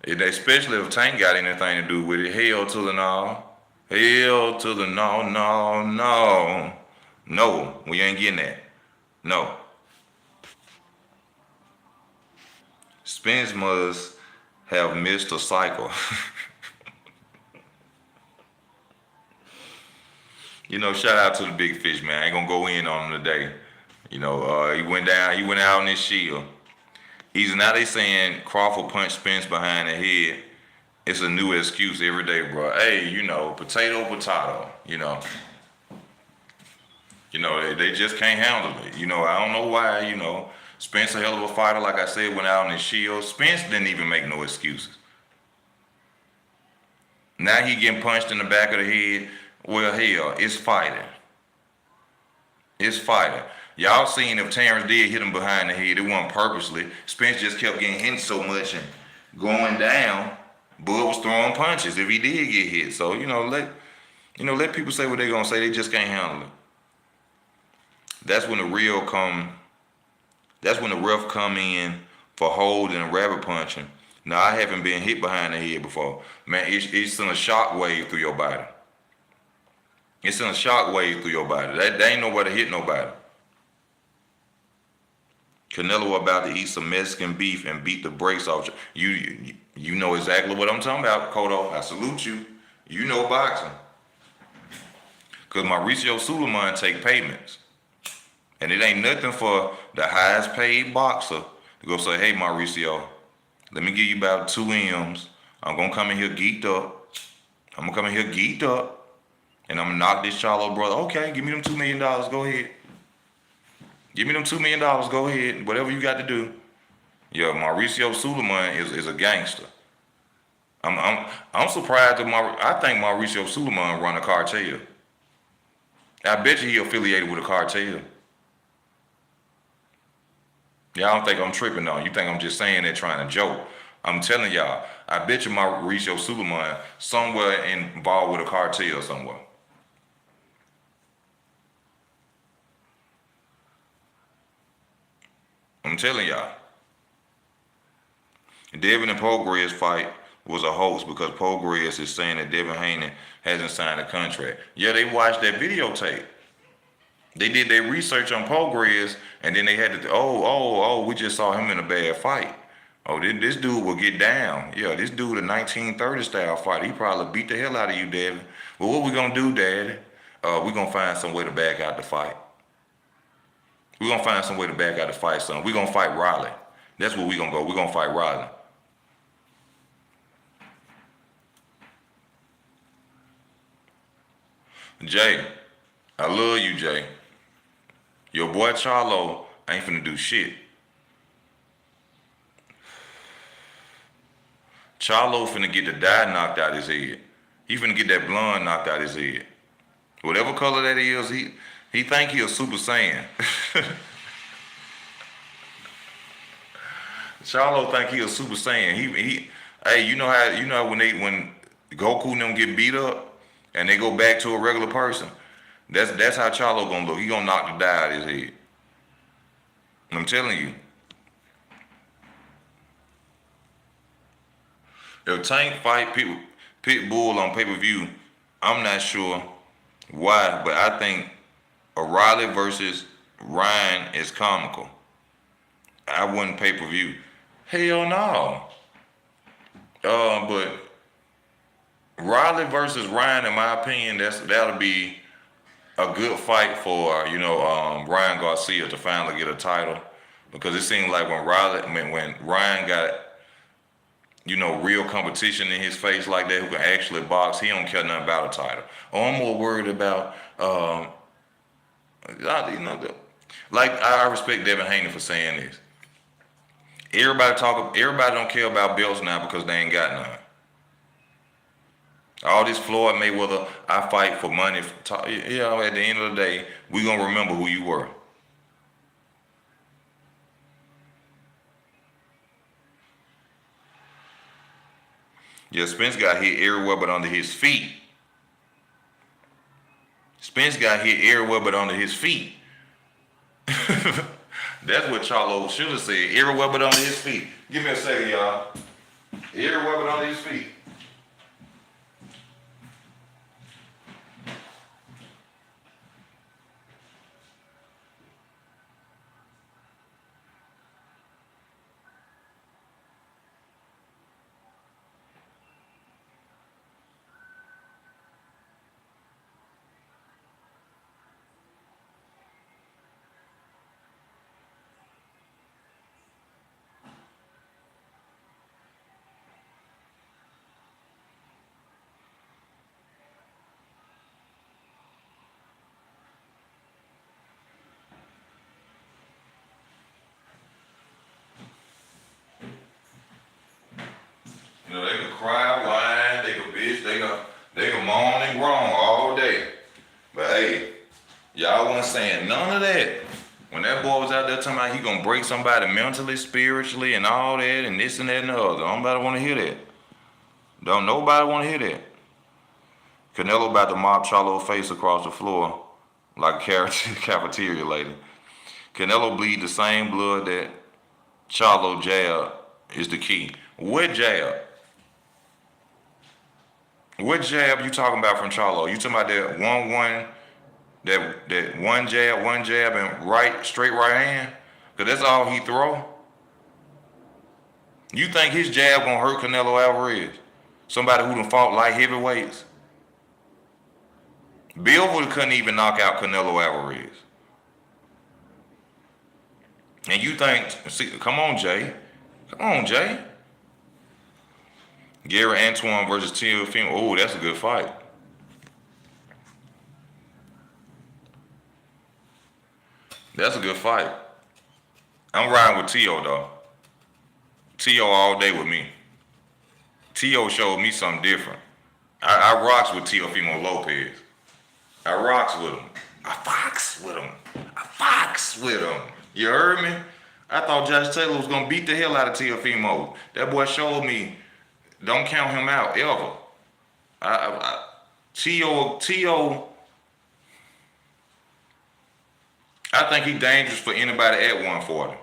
Especially if Tank got anything to do with it. Hell to the no. Hell to the no, no, no. No, we ain't getting that. No. Spence must have missed a cycle. You know, shout out to the big fish, man. I ain't gonna go in on him today. You know, he went out on his shield. Now they saying Crawford punched Spence behind the head. It's a new excuse every day, bro. Hey, you know, potato, you know. You know, they just can't handle it. You know, I don't know why, you know. Spence a hell of a fighter, like I said, went out on his shield. Spence didn't even make no excuses. Now he getting punched in the back of the head. Well, hell, it's fighting. It's fighting. Y'all seen if Terrence did hit him behind the head, it wasn't purposely. Spence just kept getting hit so much and going down. Bud was throwing punches if he did get hit. So, let people say what they're gonna say. They just can't handle it. That's when the ref come in for holding and rabbit punching. Now, I haven't been hit behind the head before. Man, it's in a shock wave through your body. It's in a shock wave through your body. That ain't nobody hit nobody. Canelo about to eat some Mexican beef and beat the brakes off you. You know exactly what I'm talking about, Cotto. I salute you. You know boxing. Because Mauricio Sulaiman take payments. And it ain't nothing for the highest paid boxer to go say, hey, Mauricio, let me give you about 2 M's. I'm going to come in here geeked up. And I'm going to knock this Charlo brother. Okay, give me them $2 million. Go ahead. Give me them $2 million. Go ahead. Whatever you got to do. Yeah, Mauricio Sulaiman is a gangster. I'm surprised that I think Mauricio Sulaiman run a cartel. I bet you he affiliated with a cartel. Y'all don't think I'm tripping on. You think I'm just saying that trying to joke. I'm telling y'all, I bet you Mauricio Sulaiman somewhere involved with a cartel somewhere. I'm telling y'all. Devin and Pogres fight was a hoax because Pogres is saying that Devin Haney hasn't signed a contract. Yeah, they watched that videotape. They did their research on Progress, and then they had to, we just saw him in a bad fight. Oh, this dude will get down. Yeah, this dude a 1930 style fight. He probably beat the hell out of you, Daddy. Well, what we gonna do, Daddy? We gonna find some way to back out the fight. We gonna find some way to back out the fight, son. We gonna fight Riley. That's where we gonna go. We gonna fight Riley. Jay, I love you, Jay. Your boy Charlo ain't finna do shit. Charlo finna get the dye knocked out his head. He finna get that blonde knocked out his head. Whatever color that is, he think he a Super Saiyan. Charlo think he a Super Saiyan. Hey, you know when Goku and them get beat up and they go back to a regular person. That's how Charlo gonna look. He gonna knock the dye out his head. I'm telling you. If Tank fight Pitbull on pay-per-view, I'm not sure why, but I think O'Reilly versus Ryan is comical. I wouldn't pay-per-view. Hell no. But Riley versus Ryan, in my opinion, that'll be a good fight for Ryan Garcia to finally get a title, because it seemed like when Ryan got real competition in his face like that, who can actually box, he don't care nothing about a title. I'm more worried about I respect Devin Haney for saying this. Everybody don't care about belts now because they ain't got none. All this Floyd Mayweather, I fight for money. At the end of the day, we gonna remember who you were. Yeah, Spence got hit everywhere but under his feet. Spence got hit everywhere but under his feet. That's what Charlo should have said. Everywhere but under his feet. Give me a second, y'all. Everywhere but under his feet. They could cry, whine, they could bitch, they could moan and groan all day. But hey, y'all wasn't saying none of that. When that boy was out there talking about he gonna break somebody mentally, spiritually, and all that, and this and that and the other, nobody wanna hear that. Don't nobody wanna hear that. Canelo about to mop Charlo's face across the floor like a cafeteria lady. Canelo bleed the same blood that Charlo jab is the key. What jab? What jab you talking about from Charlo? You talking about that one jab and straight right hand? Cause that's all he throw. You think his jab gonna hurt Canelo Alvarez? Somebody who done fought light heavyweights? Bivol couldn't even knock out Canelo Alvarez. And you think, come on, Jay. Gary Antoine versus Teofimo. Oh, that's a good fight. That's a good fight. I'm riding with Tio though. Tio all day with me. Tio showed me something different. I rocks with Teofimo Lopez. I rocks with him. I fox with him. You heard me? I thought Josh Taylor was gonna beat the hell out of Teofimo. That boy showed me. Don't count him out ever. Tio. I think he's dangerous for anybody at 140.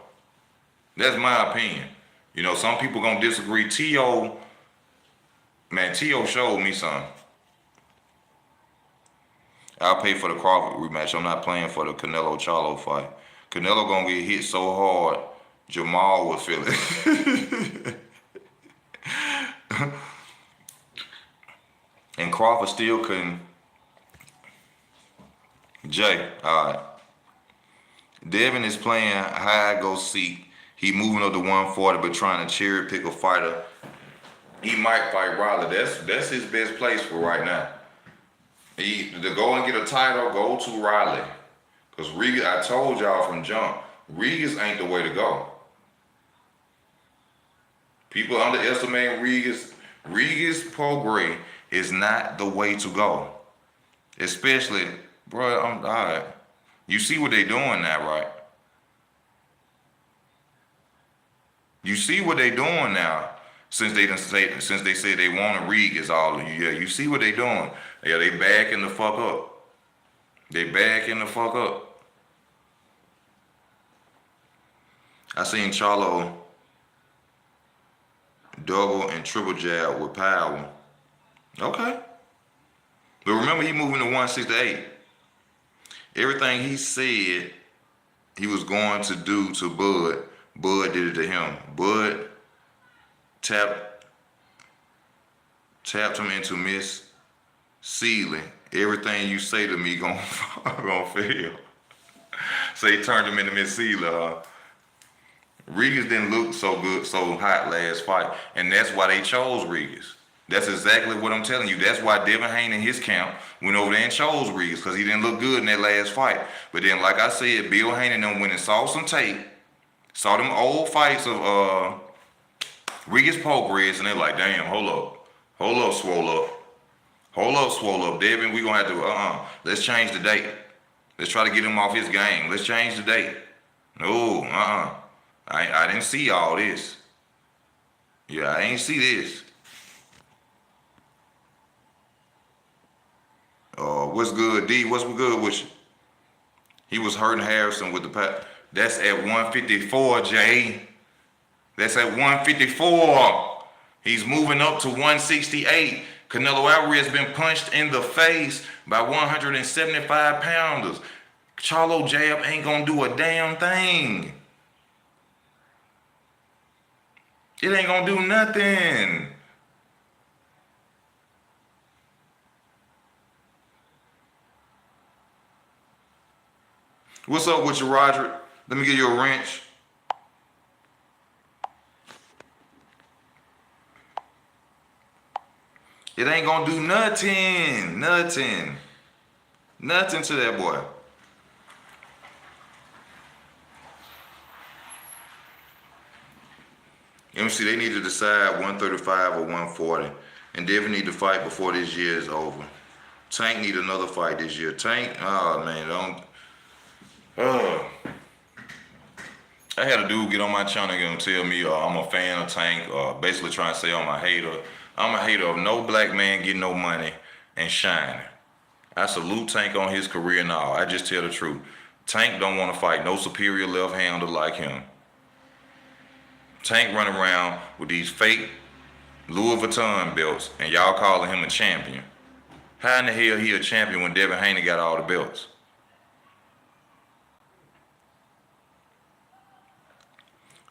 That's my opinion. Some people gonna disagree. Tio showed me something. I'll pay for the Crawford rematch. I'm not playing for the Canelo Charlo fight. Canelo gonna get hit so hard, Jamal will feel it. And Crawford still couldn't. Jay, all right. Devin is playing high go seek. He moving up to 140, but trying to cherry pick a fighter. He might fight Riley. That's his best place for right now. To go and get a title, go to Riley. Because Regis, I told y'all from jump, Regis ain't the way to go. People underestimate Regis. Regis Prograis is not the way to go. Especially, bro, I'm all right. You see what they doing now, right? You see what they doing now. Since they said they want to Regis all of you. Yeah, you see what they doing. Yeah, they backing the fuck up. They backing the fuck up. I seen Charlo double and triple jab with power. Okay. But remember, he moving to 168. Everything he said he was going to do to Bud, Bud did it to him. Bud tapped him into Miss Sealy. Everything you say to me gonna fail. So he turned him into Miss Sealy. Regis didn't look so good, so hot last fight, and that's why they chose Regis. That's exactly what I'm telling you. That's why Devin Haney and his camp went over there and chose Regis, because he didn't look good in that last fight. But then, like I said, Bill Haney and them went and saw some tape, saw them old fights of Regis Prograis, and they're like, damn, hold up, swole up, Devin, we gonna have to, let's change the date. Let's try to get him off his game. Let's change the date. No, I didn't see all this. Yeah, I ain't see this. What's good, D? What's good with you? He was hurting Harrison with the pack. That's at 154, Jay. That's at 154. He's moving up to 168. Canelo Alvarez has been punched in the face by 175 pounders. Charlo jab ain't gonna do a damn thing. It ain't gonna do nothing. What's up with you, Roderick? Let me give you a wrench. It ain't gonna do nothing. Nothing to that boy. MC, they need to decide 135 or 140. And Devin need to fight before this year is over. Tank need another fight this year. Tank, oh man, don't. I had a dude get on my channel and tell me I'm a fan of Tank, basically trying to say I'm a hater. I'm a hater of no black man getting no money and shining. I salute Tank on his career and all. I just tell the truth. Tank don't want to fight no superior left-hander like him. Tank running around with these fake Louis Vuitton belts and y'all calling him a champion. How in the hell he a champion when Devin Haney got all the belts?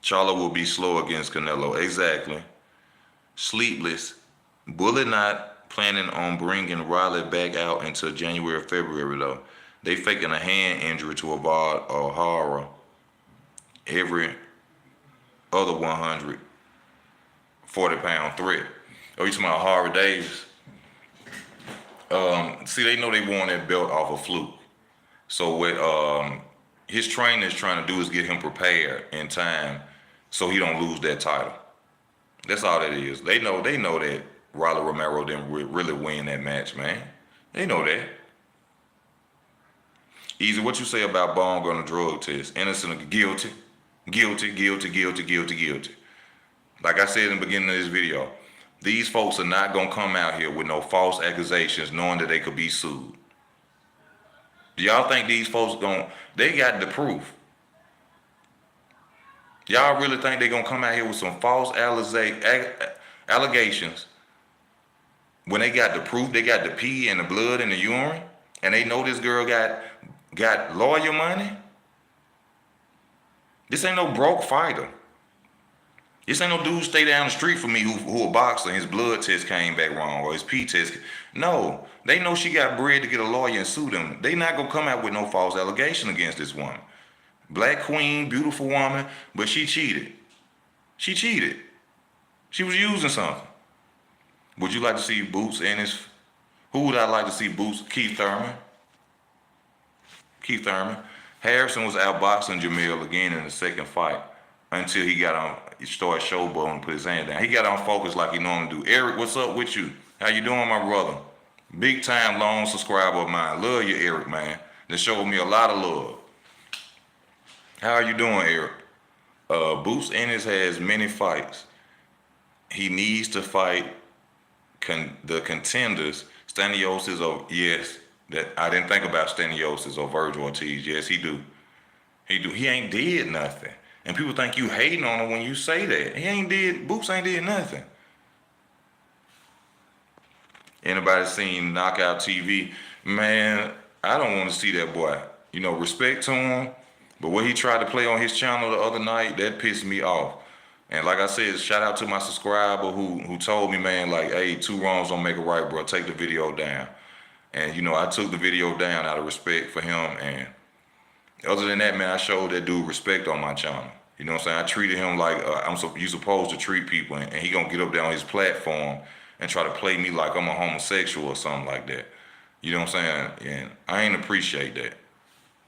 Charlo will be slow against Canelo. Exactly. Sleepless. Bullet not planning on bringing Riley back out until January or February though. They faking a hand injury to avoid a horror every other 140-pound threat. Oh, you talking about Harvey Davis? See, they know they won that belt off a fluke. So what his trainer is trying to do is get him prepared in time so he don't lose that title. That's all that is. They know that Rolly Romero didn't really win that match, man. They know that. Easy, what you say about Bong on a drug test? Innocent or guilty? Guilty. Like I said in the beginning of this video, these folks are not going to come out here with no false accusations knowing that they could be sued. Do y'all think these folks they got the proof? Y'all really think they're going to come out here with some false allegations when they got the proof, they got the pee and the blood and the urine? and they know this girl got lawyer money. This ain't no broke fighter. This ain't no dude stay down the street from me who a boxer and his blood test came back wrong or his P test. No, they know she got bread to get a lawyer and sue them. They not gonna come out with no false allegation against this woman. Black queen, beautiful woman, but she cheated. She cheated. She was using something. Would you like to see Boots in his? Who would I like to see Boots? Keith Thurman. Keith Thurman. Harrison was outboxing Jamil again in the second fight until he got on. He started showboating and put his hand down. He got on focus like he normally do. Eric, what's up with you? How you doing, my brother? Big time long subscriber of mine. Love you, Eric, man. That showed me a lot of love. How are you doing, Eric? Boots Ennis has many fights. He needs to fight the contenders. Staniosis or yes, that I didn't think about Staniosis or Virgil Ortiz. Yes, he do. He do. He ain't did nothing. And people think you hating on him when you say that. Boots ain't did nothing. Anybody seen Knockout TV? Man, I don't want to see that boy. You know, respect to him. But what he tried to play on his channel the other night, that pissed me off. And like I said, shout out to my subscriber who told me, man, like, hey, 2 wrongs don't make a right, bro. Take the video down. And, you know, I took the video down out of respect for him. And other than that, man, I showed that dude respect on my channel. You know what I'm saying? I treated him like you supposed to treat people. And he gonna get up there on his platform and try to play me like I'm a homosexual or something like that. You know what I'm saying? And I ain't appreciate that.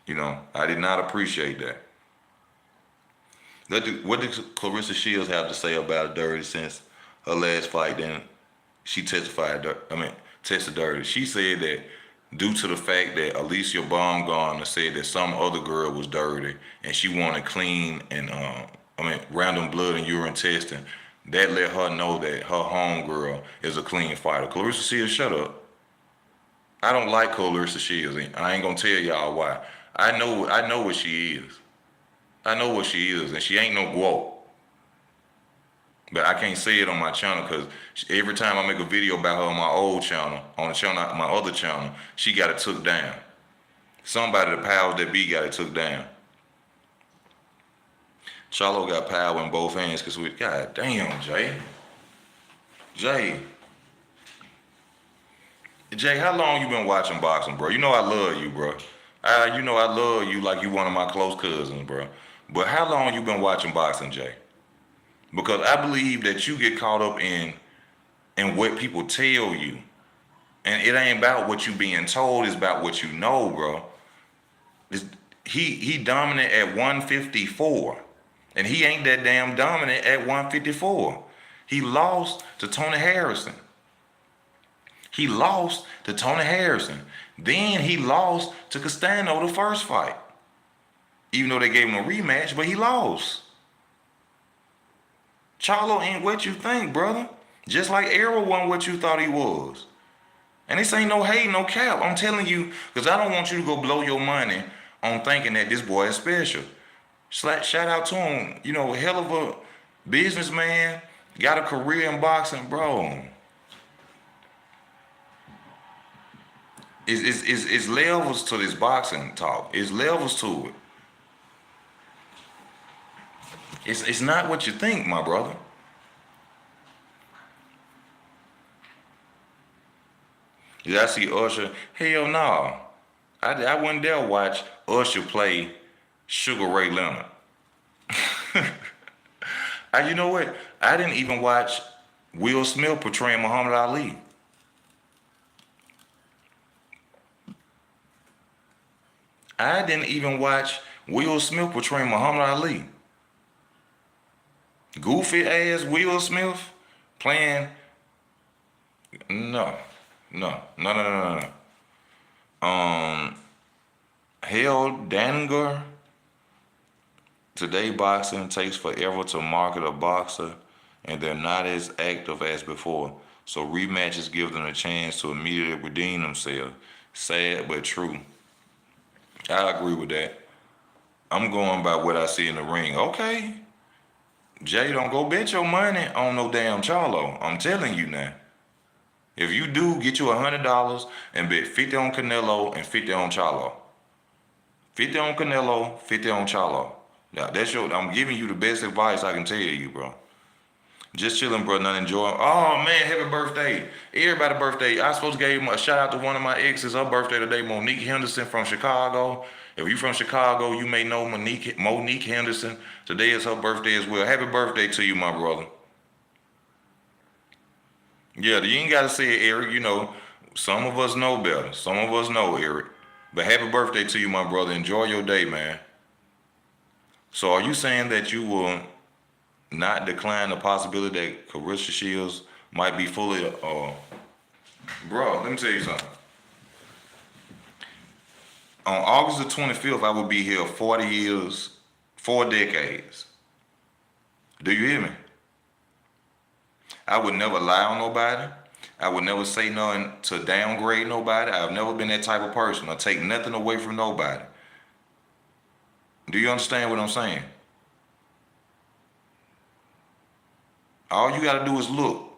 You know, I did not appreciate that. What did Claressa Shields have to say about Dirty since her last fight? Then she tested Dirty. She said that due to the fact that Alicia Baumgartner said that some other girl was dirty and she wanted clean and random blood and urine testing, that let her know that her homegirl is a clean fighter. Claressa Shields, shut up. I don't like Claressa Shields. I ain't gonna tell y'all why. I know what she is. I know what she is, and she ain't no guap. But I can't say it on my channel because every time I make a video about her on my old channel, my other channel, she got it took down. Somebody, the powers that be, got it took down. Charlo got power in both hands because God damn, Jay, how long you been watching boxing, bro? You know I love you, bro. You know I love you like you one of my close cousins, bro. But how long you been watching boxing, Jay? Because I believe that you get caught up in what people tell you. And it ain't about what you being told, it's about what you know, bro. He dominant at 154. And he ain't that damn dominant at 154. He lost to Tony Harrison. Then he lost to Castano the first fight. Even though they gave him a rematch, but he lost. Charlo ain't what you think, brother. Just like Errol wasn't what you thought he was. And this ain't no hate, no cap. I'm telling you, because I don't want you to go blow your money on thinking that this boy is special. Shout out to him. You know, hell of a businessman, got a career in boxing, bro. It's levels to this boxing talk. It's levels to it. It's not what you think, my brother. Did I see Usher? Hell no. I wouldn't dare watch Usher play Sugar Ray Leonard. You know what? I didn't even watch Will Smith portraying Muhammad Ali. I didn't even watch Will Smith portraying Muhammad Ali. Goofy ass Will Smith playing. No. Hell Danger. Today boxing takes forever to market a boxer and they're not as active as before. So rematches give them a chance to immediately redeem themselves. Sad but true. I agree with that. I'm going by what I see in the ring. Okay. Jay, don't go bet your money on no damn Charlo. I'm telling you now. If you do, get you $100 and bet 50 on Canelo and 50 on Charlo. 50 on Canelo, 50 on Charlo. Now, I'm giving you the best advice I can tell you, bro. Just chilling, bro, not enjoying. Oh, man, happy birthday. Everybody birthday. I supposed to give a shout out to one of my exes. Her birthday today, Monique Henderson from Chicago. If you from Chicago, you may know Monique Henderson. Today is her birthday as well. Happy birthday to you, my brother. Yeah, you ain't got to say it, Eric. You know, some of us know better. Some of us know, Eric. But happy birthday to you, my brother. Enjoy your day, man. So are you saying that you will not decline the possibility that Claressa Shields might be fully, bro, let me tell you something. On August the 25th, I will be here 40 years, 4 decades. Do you hear me? I would never lie on nobody. I would never say nothing to downgrade nobody. I've never been that type of person. I take nothing away from nobody. Do you understand what I'm saying? All you gotta do is look.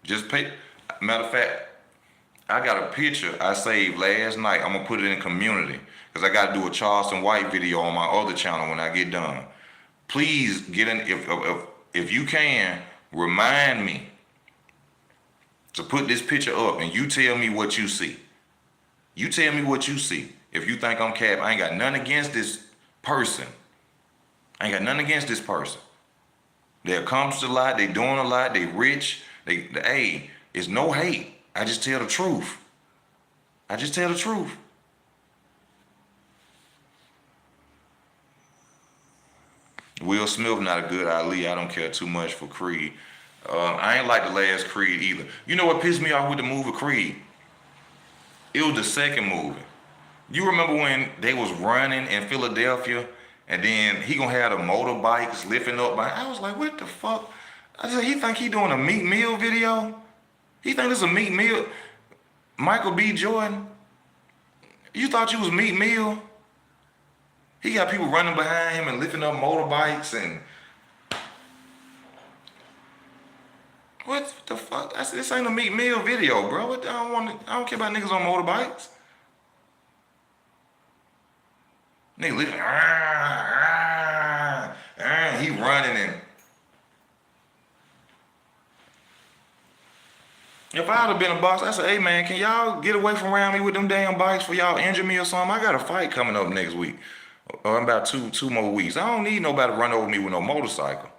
Just pay. Matter of fact, I got a picture I saved last night. I'm gonna put it in community because I gotta do a Charleston White video on my other channel when I get done. Please get in. If you can, remind me to put this picture up and you tell me what you see. You tell me what you see. If you think I'm cap, I ain't got nothing against this person. I ain't got nothing against this person. They accomplished a lot. They doing a lot. They rich. Hey, it's no hate. I just tell the truth. I just tell the truth. Will Smith not a good Ali. I don't care too much for Creed. I ain't like the last Creed either. You know what pissed me off with the movie Creed? It was the second movie. You remember when they was running in Philadelphia and then he gonna have the motorbikes lifting up by, I was like, what the fuck? I said, he think he doing a Meek Mill video? He think this is a Meek Mill? Michael B. Jordan? You thought you was Meek Mill? He got people running behind him and lifting up motorbikes and what the fuck? I said, this ain't a Meek Mill video, bro. I don't care about niggas on motorbikes. Nigga lifting, he running and if I'd have been a boss, I said, hey man, can y'all get away from around me with them damn bikes for y'all injure me or something? I got a fight coming up next week. Or in about two more weeks. I don't need nobody to run over me with no motorcycle.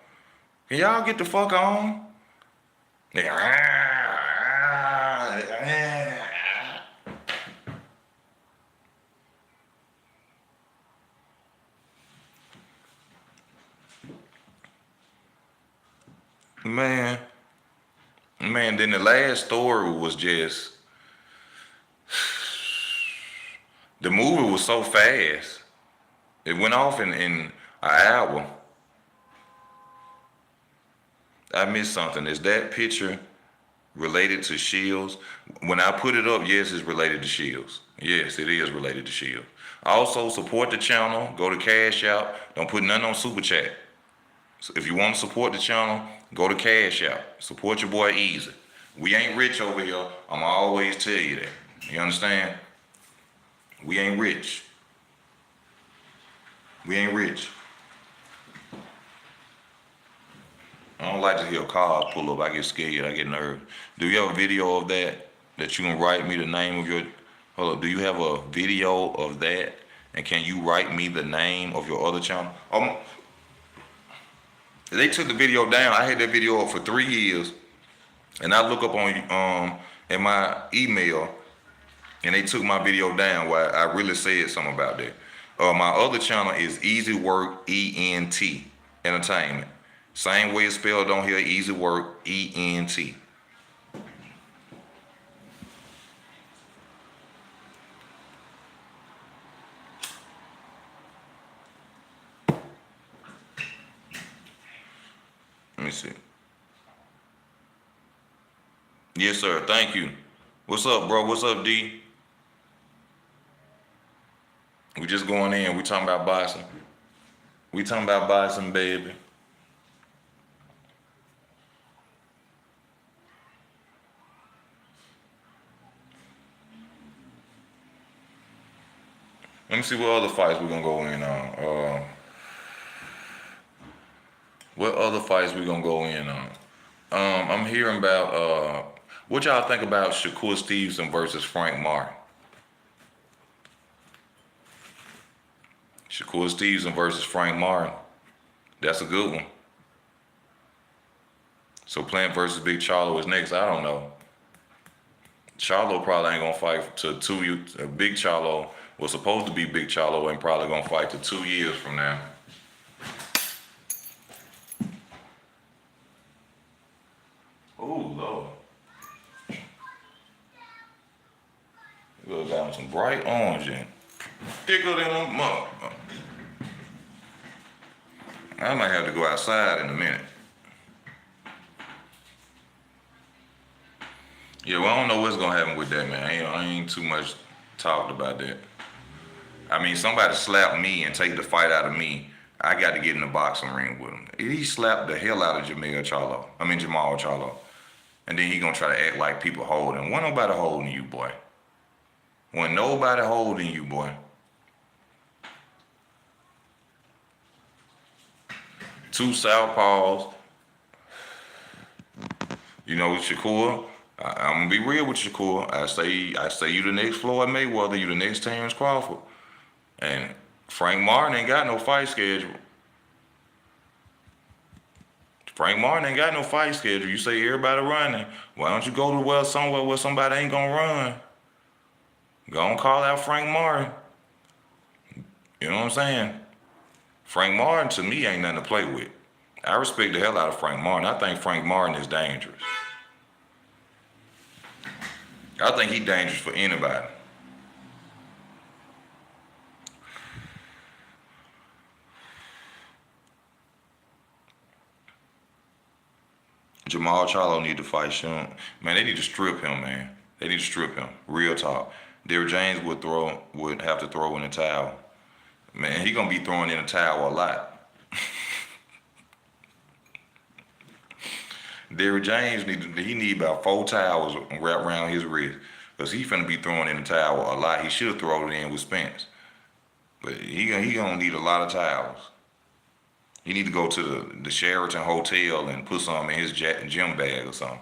Can y'all get the fuck on? Man, then the last story was just, the movie was so fast. It went off in an hour. I missed something. Is that picture related to Shields? When I put it up, yes, it's related to Shields. Yes, it is related to Shields. Also, support the channel. Go to Cash App. Don't put nothing on Super Chat. So if you want to support the channel, go to Cash App. Support your boy Easy. We ain't rich over here. I'ma always tell you that. You understand? We ain't rich. We ain't rich. I don't like to hear cars pull up. I get scared. I get nervous. Do you have a video of that you can write me the name of your... Hold up. Do you have a video of that? And can you write me the name of your other channel? They took the video down. I had that video up for 3 years. And I look up on in my email and they took my video down where I really said something about that. My other channel is Easy Work ENT Entertainment. Same way it's spelled on here, Easy Work ENT. Let me see. Yes, sir. Thank you. What's up, bro? What's up, D? We just going in. We talking about boxing. We talking about boxing, baby. Let me see what other fights we're gonna go in on. What other fights we gonna go in on? I'm hearing about what y'all think about Shakur Stevenson versus Frank Martin? Shakur Stevenson versus Frank Martin. That's a good one. So Plant versus Big Charlo is next. I don't know. Charlo probably ain't gonna fight till 2 years. Big Charlo was supposed to be Big Charlo and probably gonna fight till 2 years from now. Oh Lord. You got some bright orange in. Thicker than a mug. I might have to go outside in a minute. Yeah, well, I don't know what's gonna happen with that, man. I ain't too much talked about that. I mean, somebody slapped me and take the fight out of me. I got to get in the boxing ring with him. He slapped the hell out of Jamal Charlo. And then he gonna try to act like people holding him. Wasn't nobody holding you, boy. Wasn't nobody holding you, boy. Two southpaws. You know, Shakur, I'm gonna be real with Shakur. I say you the next Floyd Mayweather, you the next Terrence Crawford. And Frank Martin ain't got no fight schedule. Frank Martin ain't got no fight schedule. You say everybody running. Why don't you go to somewhere where somebody ain't gonna run? Go and call out Frank Martin. You know what I'm saying? Frank Martin to me ain't nothing to play with. I respect the hell out of Frank Martin. I think Frank Martin is dangerous. I think he's dangerous for anybody. Jamal Charlo need to fight Sean. Man, they need to strip him, man. They need to strip him. Real talk. Derrick James would have to throw in the towel. Man, he gonna be throwing in the towel a lot. Derrick James need about 4 towels wrapped around his wrist. Because he finna be throwing in the towel a lot. He should have thrown it in with Spence. But he gonna need a lot of towels. He need to go to the Sheraton Hotel and put some in his gym bag or something.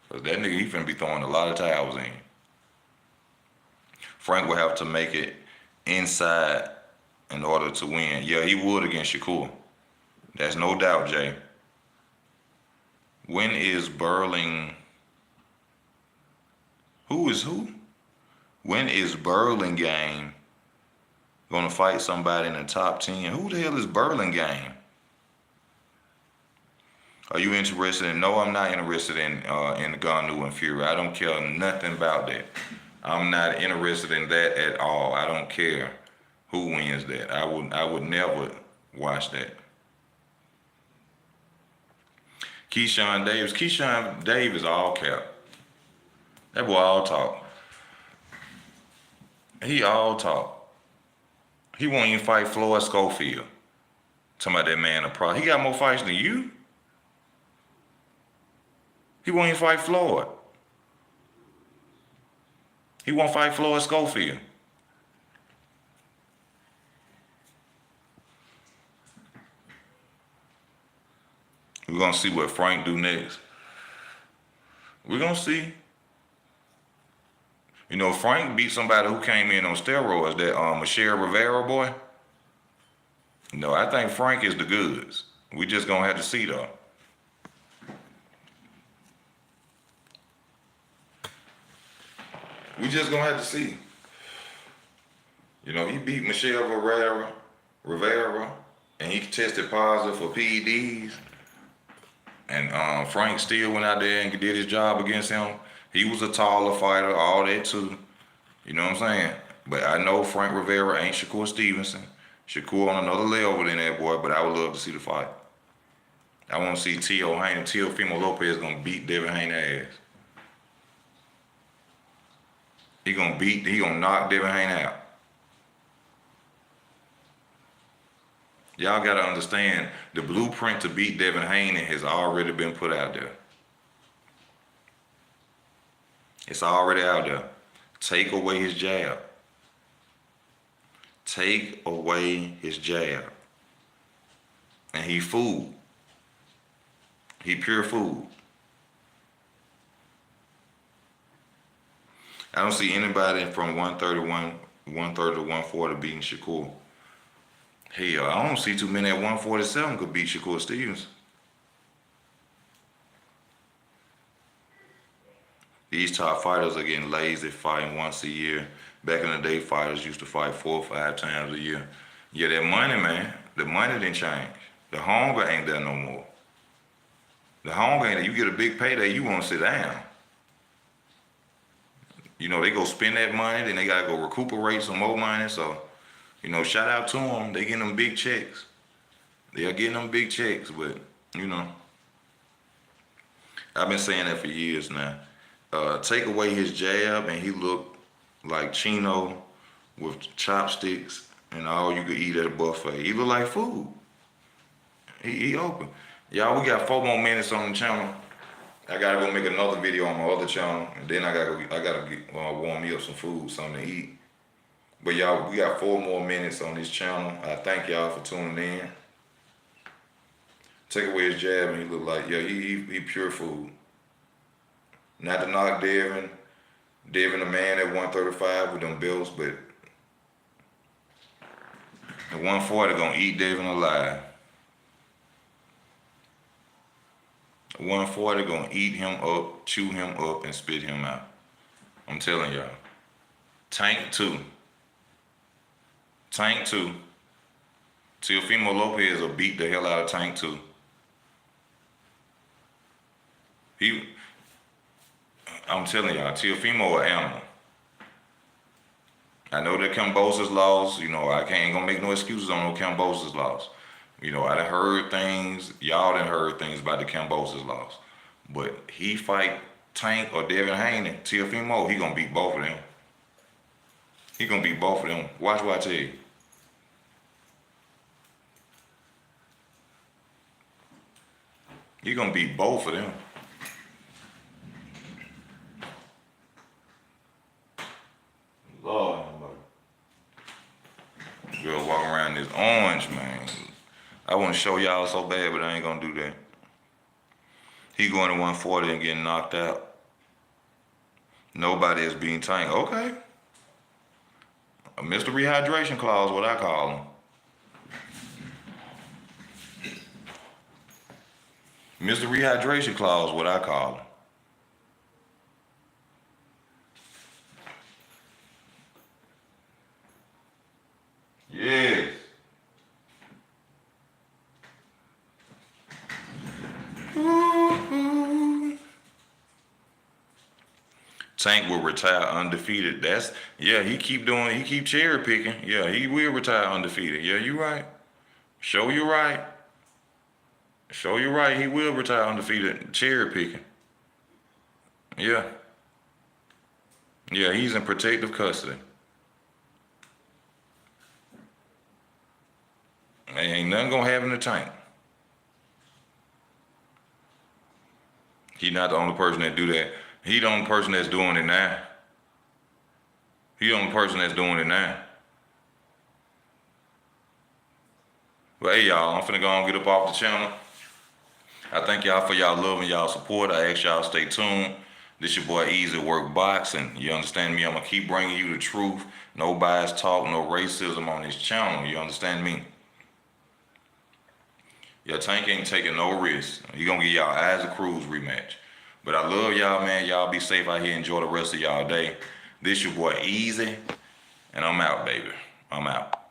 Because that nigga, he finna be throwing a lot of towels in. Frank will have to make it inside in order to win. Yeah, he would against Shakur. That's no doubt, Jay. When is Burlingame? Who is who? When is Burlingame gonna fight somebody in the top 10? Who the hell is Burlingame? Are you interested in? No, I'm not interested in Ngannou and Fury. I don't care nothing about that. I'm not interested in that at all. I don't care who wins that. I would never watch that. Keyshawn Davis all cap. That boy all talk. He all talk. He won't even fight Floyd Schofield. Talking about that man a pro. He got more fights than you. He won't even fight Floyd. He won't fight Floyd Schofield. We're gonna see what Frank do next. We're gonna see. You know, Frank beat somebody who came in on steroids, that Michelle Rivera boy. No, I think Frank is the goods. We just gonna have to see though. We just gonna have to see. You know, he beat Michelle Rivera, and he tested positive for PEDs. And Frank still went out there and did his job against him. He was a taller fighter, all that too. You know what I'm saying? But I know Frank Rivera ain't Shakur Stevenson. Shakur on another level than that boy, but I would love to see the fight. I want to see Teofimo Lopez gonna beat Devin Haney ass. He gonna knock Devin Haney out. Y'all gotta understand, the blueprint to beat Devin Haney has already been put out there. It's already out there. Take away his jab. Take away his jab. And he food. He pure food. I don't see anybody from 130 to 140 beating Shakur. Hell, I don't see too many at 147 could beat Shakur Stevens. These top fighters are getting lazy, fighting once a year. Back in the day, fighters used to fight 4 or 5 times a year. Yeah, that money, man, the money didn't change. The hunger ain't there no more. The hunger ain't there. You get a big payday, you want to sit down. You know, they go spend that money, then they got to go recuperate some more money. So, you know, shout out to them. They getting them big checks. They are getting them big checks, but, you know, I've been saying that for years now. Take away his jab, and he looked like Chino with chopsticks and all you could eat at a buffet. He look like food. He open. Y'all, we got 4 more minutes on the channel. I gotta go make another video on my other channel, and then I gotta warm me up some food, something to eat. But y'all, we got 4 more minutes on this channel. I thank y'all for tuning in. Take away his jab, and he look like, yeah, he pure food. Not to knock Devin the man at 135 with them belts, but at 140 gonna eat Devin alive. 140 gonna eat him up, chew him up, and spit him out. I'm telling y'all. Tank 2. Tank 2. Teofimo Lopez will beat the hell out of Tank 2. I'm telling y'all, Teofimo an animal. I know that Kambosos lost. You know, I ain't gonna make no excuses on no Kambosos loss. You know, I done heard things, y'all done heard things about the Kambosos loss. But he fight Tank or Devin Haney, Teofimo, he gonna beat both of them. He gonna beat both of them. Watch what I tell you. He gonna beat both of them. Lord, girl walking around this orange, man. I want to show y'all so bad, but I ain't gonna do that. He going to 140 and getting knocked out. Nobody is being Tank. Okay. A Mr. Rehydration clause, what I call him. Mr. Rehydration clause, what I call him. Yes. Tank will retire undefeated. He keep cherry picking. Yeah, he will retire undefeated. Yeah, you right. Show you right. Show you right, he will retire undefeated. Cherry picking. Yeah. Yeah, he's in protective custody. Ain't nothing gonna happen to Tank. He not the only person that do that. He the only person that's doing it now. He the only person that's doing it now. But hey y'all, I'm finna go and get up off the channel. I thank y'all for y'all love and y'all support. I ask y'all stay tuned. This your boy Easy Work Boxing. You understand me? I'm gonna keep bringing you the truth. No bias talk, no racism on this channel. You understand me? Your Tank ain't taking no risks. He gonna get y'all Isaac Cruz rematch. But I love y'all, man. Y'all be safe out here. Enjoy the rest of y'all day. This your boy Easy, and I'm out, baby. I'm out.